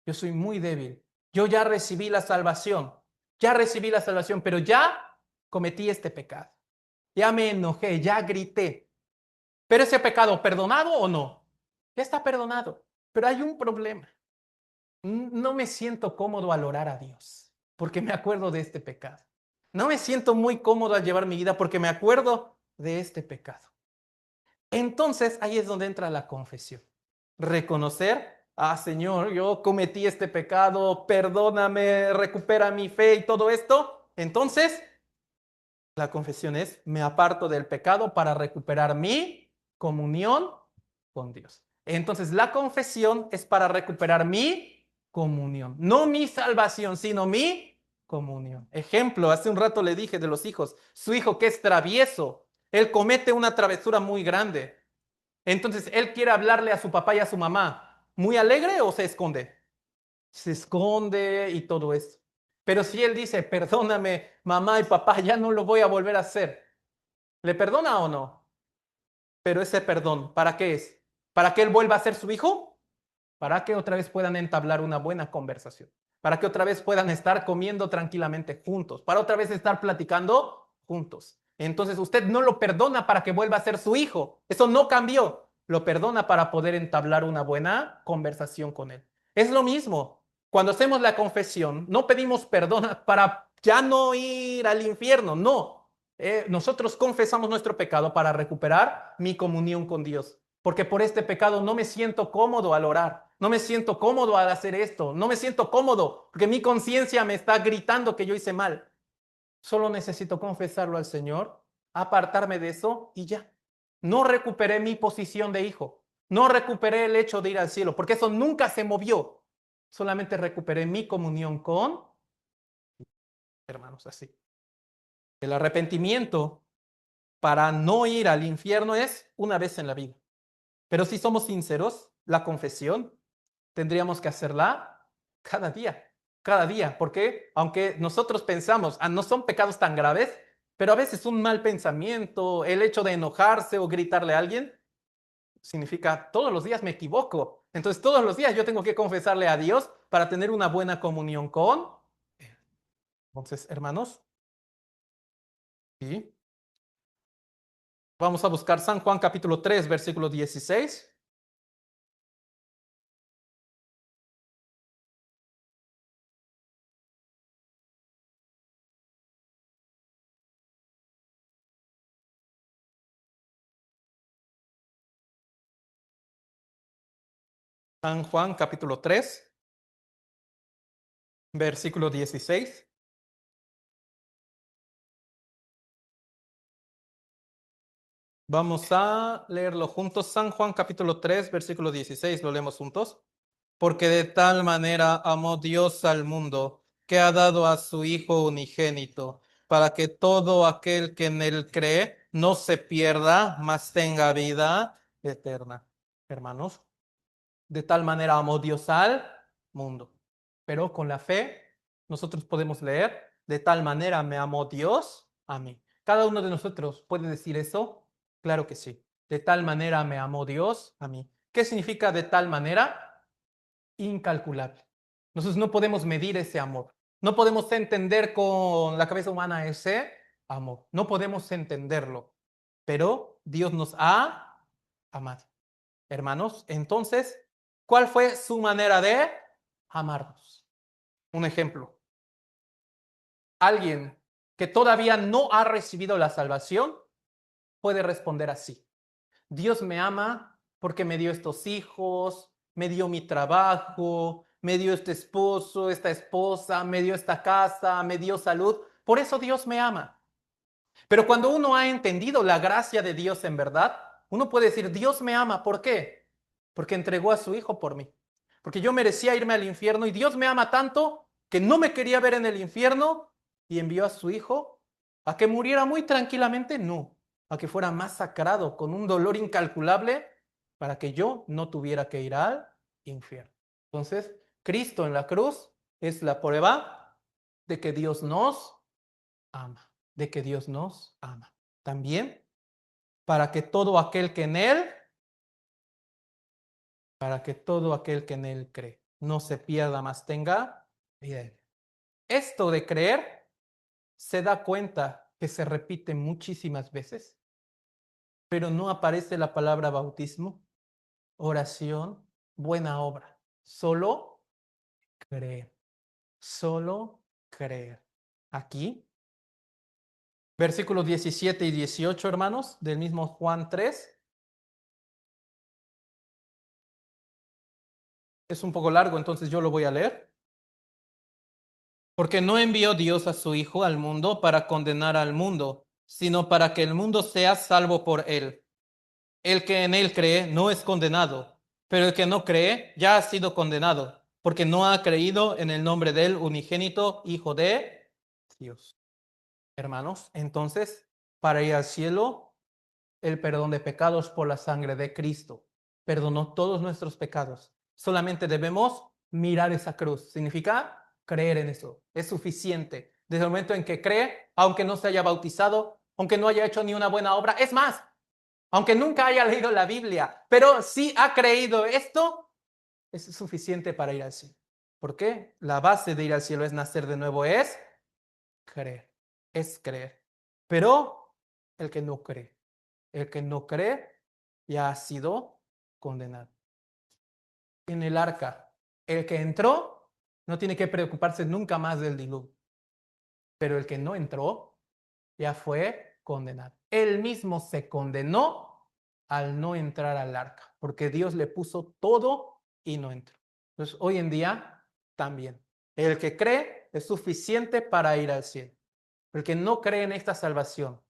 Yo soy muy débil. Yo ya recibí la salvación. Ya recibí la salvación, pero ya cometí este pecado. Ya me enojé, ya grité. Pero ese pecado, ¿perdonado o no? Ya está perdonado. Pero hay un problema. No me siento cómodo al orar a Dios porque me acuerdo de este pecado. No me siento muy cómodo al llevar mi vida porque me acuerdo de este pecado. Entonces ahí es donde entra la confesión. Reconocer, Señor, yo cometí este pecado, perdóname, recupera mi fe y todo esto. Entonces, la confesión es, me aparto del pecado para recuperar mi comunión con Dios. Entonces, la confesión es para recuperar mi comunión. No mi salvación, sino mi comunión. Ejemplo, hace un rato le dije de los hijos, su hijo que es travieso, él comete una travesura muy grande. Entonces, él quiere hablarle a su papá y a su mamá. ¿Muy alegre o se esconde? Se esconde y todo eso. Pero si él dice, perdóname, mamá y papá, ya no lo voy a volver a hacer, ¿le perdona o no? Pero ese perdón, ¿para qué es? ¿Para que él vuelva a ser su hijo? Para que otra vez puedan entablar una buena conversación. Para que otra vez puedan estar comiendo tranquilamente juntos. Para otra vez estar platicando juntos. Entonces usted no lo perdona para que vuelva a ser su hijo. Eso no cambió. Lo perdona para poder entablar una buena conversación con él. Es lo mismo. Cuando hacemos la confesión, no pedimos perdón para ya no ir al infierno. No. Nosotros confesamos nuestro pecado para recuperar mi comunión con Dios. Porque por este pecado no me siento cómodo al orar, no me siento cómodo al hacer esto, no me siento cómodo porque mi conciencia me está gritando que yo hice mal. Solo necesito confesarlo al Señor, apartarme de eso y ya. No recuperé mi posición de hijo, no recuperé el hecho de ir al cielo, porque eso nunca se movió. Solamente recuperé mi comunión con hermanos así. El arrepentimiento para no ir al infierno es una vez en la vida. Pero si somos sinceros, la confesión tendríamos que hacerla cada día, porque aunque nosotros pensamos, no son pecados tan graves, pero a veces un mal pensamiento, el hecho de enojarse o gritarle a alguien, significa todos los días me equivoco. Entonces todos los días yo tengo que confesarle a Dios para tener una buena comunión con Él. Entonces, hermanos, ¿sí? Vamos a buscar San Juan capítulo 3, versículo 16. San Juan capítulo 3, versículo 16. Vamos a leerlo juntos. San Juan capítulo 3, versículo 16. Lo leemos juntos. porque de tal manera amó Dios al mundo, que ha dado a su Hijo unigénito, para que todo aquel que en él cree no se pierda, mas tenga vida eterna. Hermanos, de tal manera amó Dios al mundo. Pero con la fe nosotros podemos leer, de tal manera me amó Dios a mí. ¿Cada uno de nosotros puede decir eso? Claro que sí. De tal manera me amó Dios a mí. ¿Qué significa de tal manera? Incalculable. Nosotros no podemos medir ese amor. No podemos entender con la cabeza humana ese amor. No podemos entenderlo. Pero Dios nos ha amado. Hermanos, entonces, ¿cuál fue su manera de amarnos? Un ejemplo. Alguien que todavía no ha recibido la salvación puede responder así. Dios me ama porque me dio estos hijos, me dio mi trabajo, me dio este esposo, esta esposa, me dio esta casa, me dio salud. Por eso Dios me ama. Pero cuando uno ha entendido la gracia de Dios en verdad, uno puede decir, Dios me ama. ¿Por qué? Porque entregó a su hijo por mí. Porque yo merecía irme al infierno y Dios me ama tanto que no me quería ver en el infierno y envió a su hijo a que muriera muy tranquilamente, no, a que fuera masacrado con un dolor incalculable para que yo no tuviera que ir al infierno. Entonces, Cristo en la cruz es la prueba de que Dios nos ama, de que Dios nos ama. También para que todo aquel que en Él, para que todo aquel que en Él cree, no se pierda, más tenga vida. Esto de creer se da cuenta que se repite muchísimas veces, pero no aparece la palabra bautismo, oración, buena obra. Solo creer, solo creer. Aquí, versículos 17 y 18, hermanos, del mismo Juan 3. Es un poco largo, entonces yo lo voy a leer. Porque no envió Dios a su Hijo al mundo para condenar al mundo, sino para que el mundo sea salvo por él. El que en él cree no es condenado, pero el que no cree ya ha sido condenado, porque no ha creído en el nombre del unigénito Hijo de Dios. Hermanos, entonces, para ir al cielo, el perdón de pecados por la sangre de Cristo perdonó todos nuestros pecados. Solamente debemos mirar esa cruz. Significa creer en eso. Es suficiente. Desde el momento en que cree, aunque no se haya bautizado, aunque no haya hecho ni una buena obra, es más, aunque nunca haya leído la Biblia, pero si ha creído esto, es suficiente para ir al cielo. ¿Por qué? La base de ir al cielo es nacer de nuevo, es creer, es creer. Pero el que no cree ya ha sido condenado. En el arca, el que entró no tiene que preocuparse nunca más del diluvio, pero el que no entró ya fue condenado. Él mismo se condenó al no entrar al arca, porque Dios le puso todo y no entró. Entonces, hoy en día también, el que cree es suficiente para ir al cielo. El que no cree en esta salvación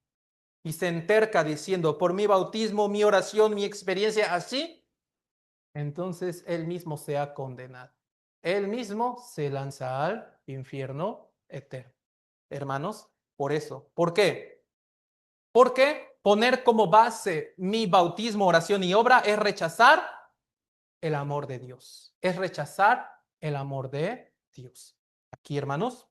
y se enterca diciendo, por mi bautismo, mi oración, mi experiencia, así, entonces él mismo se ha condenado. Él mismo se lanza al infierno eterno. Hermanos, por eso. ¿Por qué? Porque poner como base mi bautismo, oración y obra es rechazar el amor de Dios. Es rechazar el amor de Dios. Aquí, hermanos,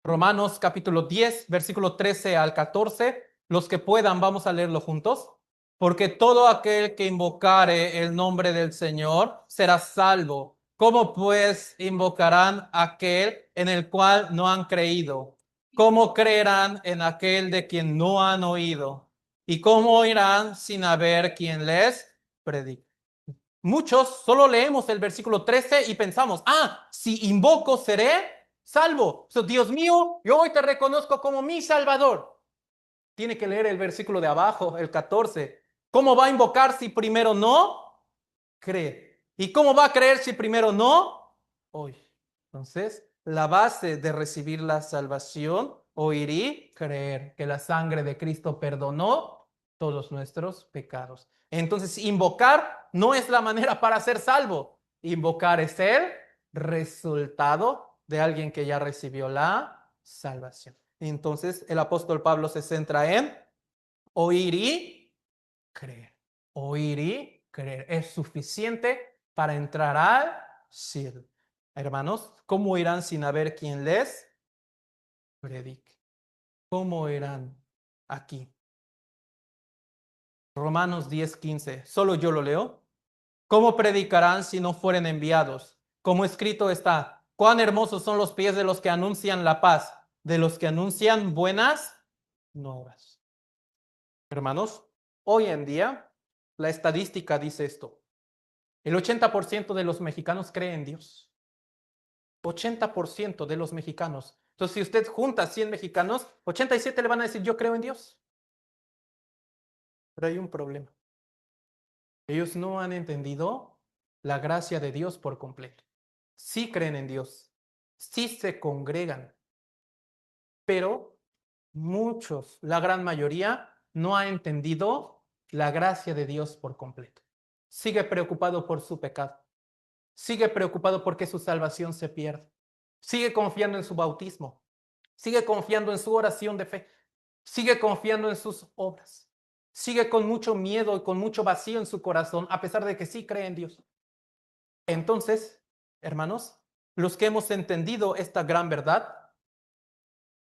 Romanos capítulo 10, versículo 13 al 14. Los que puedan, vamos a leerlo juntos. Porque todo aquel que invocare el nombre del Señor será salvo. ¿Cómo pues invocarán aquel en el cual no han creído? ¿Cómo creerán en aquel de quien no han oído? ¿Y cómo oirán sin haber quien les predique? Muchos solo leemos el versículo 13 y pensamos, si invoco seré salvo. So, Dios mío, yo hoy te reconozco como mi Salvador. Tiene que leer el versículo de abajo, el 14. ¿Cómo va a invocar si primero no cree? ¿Y cómo va a creer si primero no oye? Entonces, la base de recibir la salvación, oír y creer que la sangre de Cristo perdonó todos nuestros pecados. Entonces, invocar no es la manera para ser salvo. Invocar es el resultado de alguien que ya recibió la salvación. Entonces, el apóstol Pablo se centra en oír y creer. Oír y creer. Es suficiente para entrar al cielo. Hermanos, ¿cómo irán sin haber quien les predique? ¿Cómo irán aquí? Romanos 10:15. Solo yo lo leo. ¿Cómo predicarán si no fueren enviados? Como escrito está, cuán hermosos son los pies de los que anuncian la paz, de los que anuncian buenas nuevas. Hermanos, hoy en día la estadística dice esto. El 80% de los mexicanos cree en Dios. 80% de los mexicanos. Entonces, si usted junta 100 mexicanos, 87 le van a decir, yo creo en Dios. Pero hay un problema. Ellos no han entendido la gracia de Dios por completo. Sí creen en Dios, sí se congregan, pero muchos, la gran mayoría, no ha entendido la gracia de Dios por completo. Sigue preocupado por su pecado. Sigue preocupado porque su salvación se pierde. Sigue confiando en su bautismo. Sigue confiando en su oración de fe. Sigue confiando en sus obras. Sigue con mucho miedo y con mucho vacío en su corazón, a pesar de que sí cree en Dios. Entonces, hermanos, los que hemos entendido esta gran verdad,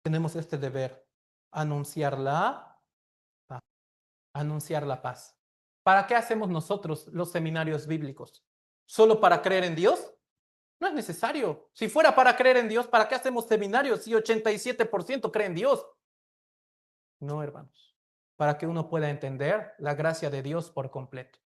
tenemos este deber, anunciar la paz. Anunciar la paz. ¿Para qué hacemos nosotros los seminarios bíblicos? ¿Solo para creer en Dios? No es necesario. Si fuera para creer en Dios, ¿para qué hacemos seminarios si 87% cree en Dios? No, hermanos. Para que uno pueda entender la gracia de Dios por completo.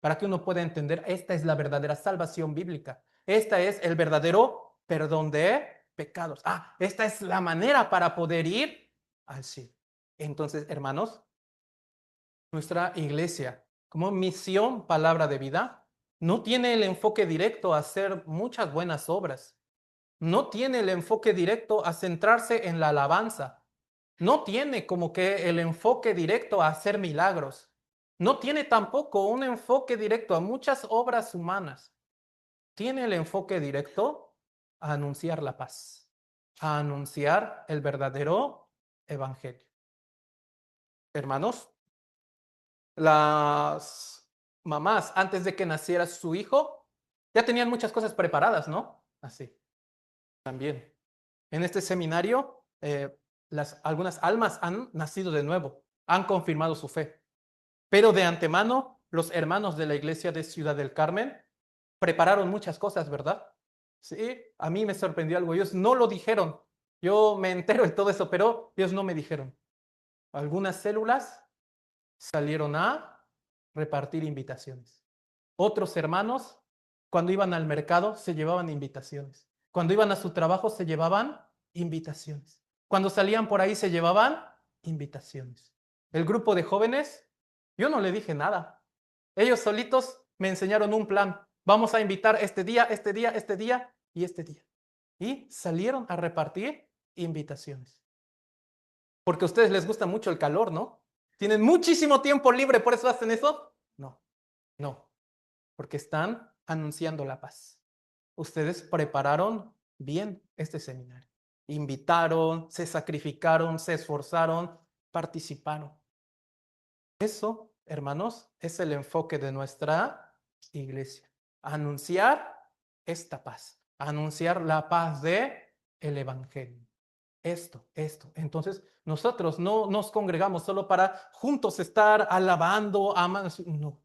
Para que uno pueda entender, esta es la verdadera salvación bíblica. Esta es el verdadero perdón de pecados. Esta es la manera para poder ir al cielo. Entonces, hermanos, nuestra iglesia, como misión, palabra de vida, no tiene el enfoque directo a hacer muchas buenas obras. No tiene el enfoque directo a centrarse en la alabanza. No tiene como que el enfoque directo a hacer milagros. No tiene tampoco un enfoque directo a muchas obras humanas. Tiene el enfoque directo a anunciar la paz, a anunciar el verdadero evangelio. Hermanos, las mamás, antes de que naciera su hijo, ya tenían muchas cosas preparadas, ¿no? Así, también. En este seminario, algunas almas han nacido de nuevo, han confirmado su fe. Pero de antemano, los hermanos de la iglesia de Ciudad del Carmen prepararon muchas cosas, ¿verdad? Sí, a mí me sorprendió algo. Ellos no lo dijeron. Yo me entero de todo eso, pero ellos no me dijeron. Algunas células salieron a repartir invitaciones. Otros hermanos, cuando iban al mercado, se llevaban invitaciones. Cuando iban a su trabajo, se llevaban invitaciones. Cuando salían por ahí, se llevaban invitaciones. El grupo de jóvenes, yo no le dije nada. Ellos solitos me enseñaron un plan. Vamos a invitar este día, este día, este día y este día. Y salieron a repartir invitaciones. Porque a ustedes les gusta mucho el calor, ¿no? ¿Tienen muchísimo tiempo libre, por eso hacen eso? No, no, porque están anunciando la paz. Ustedes prepararon bien este seminario. Invitaron, se sacrificaron, se esforzaron, participaron. Eso, hermanos, es el enfoque de nuestra iglesia. Anunciar esta paz, anunciar la paz de el evangelio. Esto. Entonces, nosotros no nos congregamos solo para juntos estar alabando, amando, no,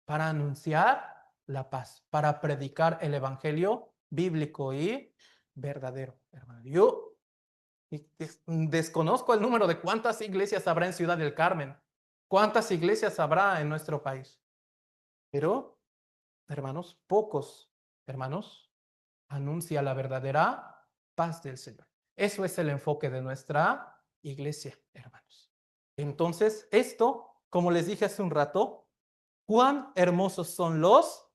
para anunciar la paz, para predicar el evangelio bíblico y verdadero, hermano. Yo desconozco el número de cuántas iglesias habrá en Ciudad del Carmen, cuántas iglesias habrá en nuestro país, pero, hermanos, pocos, hermanos, anuncia la verdadera paz del Señor. Eso es el enfoque de nuestra iglesia, hermanos. Entonces, esto, como les dije hace un rato, cuán hermosos son los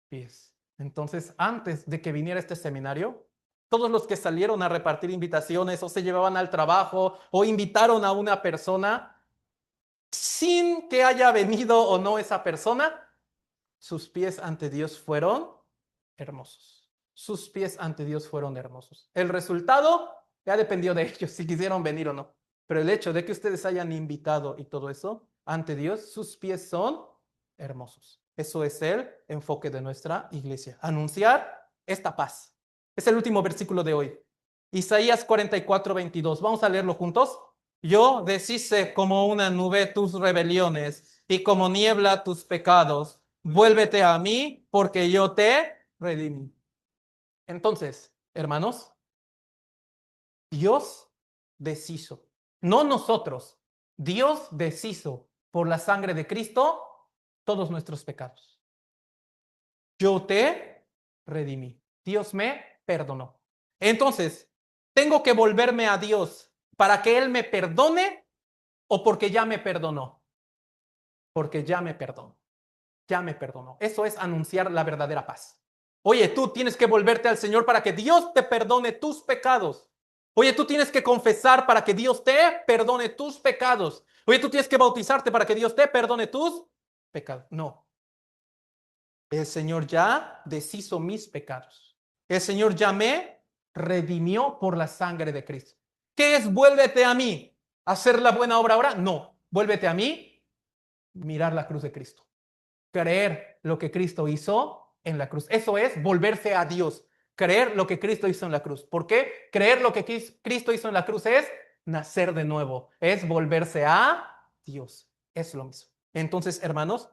pies. Entonces, antes de que viniera este seminario, todos los que salieron a repartir invitaciones o se llevaban al trabajo o invitaron a una persona, sin que haya venido o no esa persona, sus pies ante Dios fueron hermosos. Sus pies ante Dios fueron hermosos. El resultado ya dependió de ellos, si quisieron venir o no. Pero el hecho de que ustedes hayan invitado y todo eso, ante Dios, sus pies son hermosos. Eso es el enfoque de nuestra iglesia. Anunciar esta paz. Es el último versículo de hoy. Isaías 44:22. Vamos a leerlo juntos. Yo deshice como una nube tus rebeliones y como niebla tus pecados. Vuélvete a mí porque yo te redimí. Entonces, hermanos, Dios deshizo, no nosotros. Dios deshizo por la sangre de Cristo todos nuestros pecados. Yo te redimí. Dios me perdonó. Entonces, ¿tengo que volverme a Dios para que Él me perdone o porque ya me perdonó? Porque ya me perdonó. Ya me perdonó. Eso es anunciar la verdadera paz. Oye, tú tienes que volverte al Señor para que Dios te perdone tus pecados. Oye, tú tienes que confesar para que Dios te perdone tus pecados. Oye, tú tienes que bautizarte para que Dios te perdone tus pecados. No. El Señor ya deshizo mis pecados. El Señor ya me redimió por la sangre de Cristo. ¿Qué es vuélvete a mí? ¿Hacer la buena obra ahora? No. Vuélvete a mí, mirar la cruz de Cristo. Creer lo que Cristo hizo en la cruz. Eso es volverse a Dios. Creer lo que Cristo hizo en la cruz. ¿Por qué? Creer lo que Cristo hizo en la cruz es nacer de nuevo. Es volverse a Dios. Es lo mismo. Entonces, hermanos,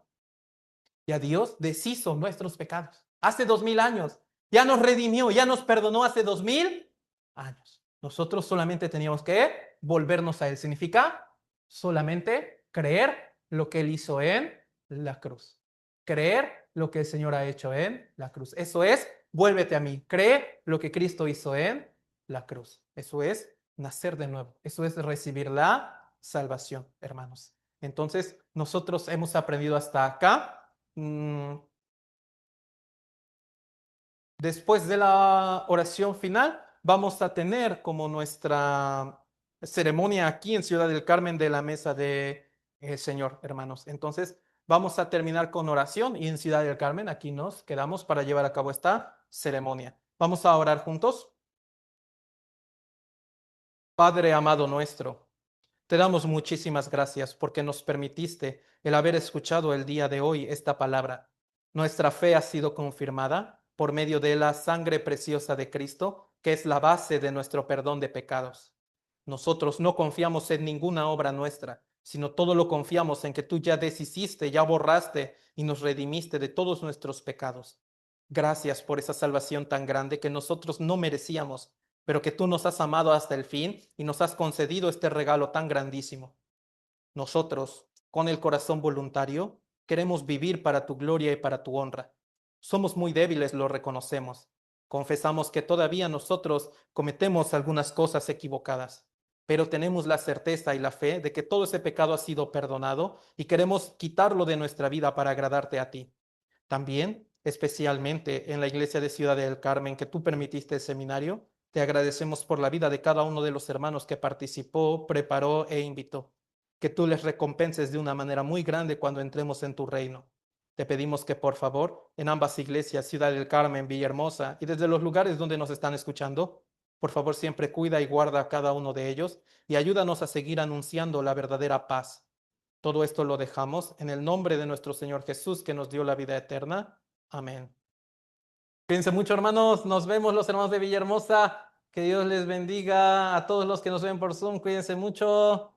ya Dios deshizo nuestros pecados. Hace 2000 años. Ya nos redimió, ya nos perdonó hace 2000 años. Nosotros solamente teníamos que volvernos a Él. Significa solamente creer lo que Él hizo en la cruz. Creer lo que el Señor ha hecho en la cruz. Eso es, vuélvete a mí. Cree lo que Cristo hizo en la cruz. Eso es nacer de nuevo. Eso es recibir la salvación, hermanos. Entonces, nosotros hemos aprendido hasta acá. Después de la oración final, vamos a tener como nuestra ceremonia aquí en Ciudad del Carmen de la mesa de Señor, hermanos. Entonces, vamos a terminar con oración y en Ciudad del Carmen aquí nos quedamos para llevar a cabo esta ceremonia. Vamos a orar juntos. Padre amado nuestro, te damos muchísimas gracias porque nos permitiste el haber escuchado el día de hoy esta palabra. Nuestra fe ha sido confirmada por medio de la sangre preciosa de Cristo, que es la base de nuestro perdón de pecados. Nosotros no confiamos en ninguna obra nuestra, sino todo lo confiamos en que tú ya deshiciste, ya borraste y nos redimiste de todos nuestros pecados. Gracias por esa salvación tan grande que nosotros no merecíamos, pero que tú nos has amado hasta el fin y nos has concedido este regalo tan grandísimo. Nosotros, con el corazón voluntario, queremos vivir para tu gloria y para tu honra. Somos muy débiles, lo reconocemos. Confesamos que todavía nosotros cometemos algunas cosas equivocadas, pero tenemos la certeza y la fe de que todo ese pecado ha sido perdonado y queremos quitarlo de nuestra vida para agradarte a ti. También, especialmente en la iglesia de Ciudad del Carmen que tú permitiste el seminario, te agradecemos por la vida de cada uno de los hermanos que participó, preparó e invitó. Que tú les recompenses de una manera muy grande cuando entremos en tu reino. Te pedimos que por favor, en ambas iglesias, Ciudad del Carmen, Villahermosa y desde los lugares donde nos están escuchando, por favor siempre cuida y guarda a cada uno de ellos y ayúdanos a seguir anunciando la verdadera paz. Todo esto lo dejamos en el nombre de nuestro Señor Jesús, que nos dio la vida eterna. Amén. Cuídense mucho, hermanos. Nos vemos los hermanos de Villahermosa. Que Dios les bendiga a todos los que nos ven por Zoom. Cuídense mucho.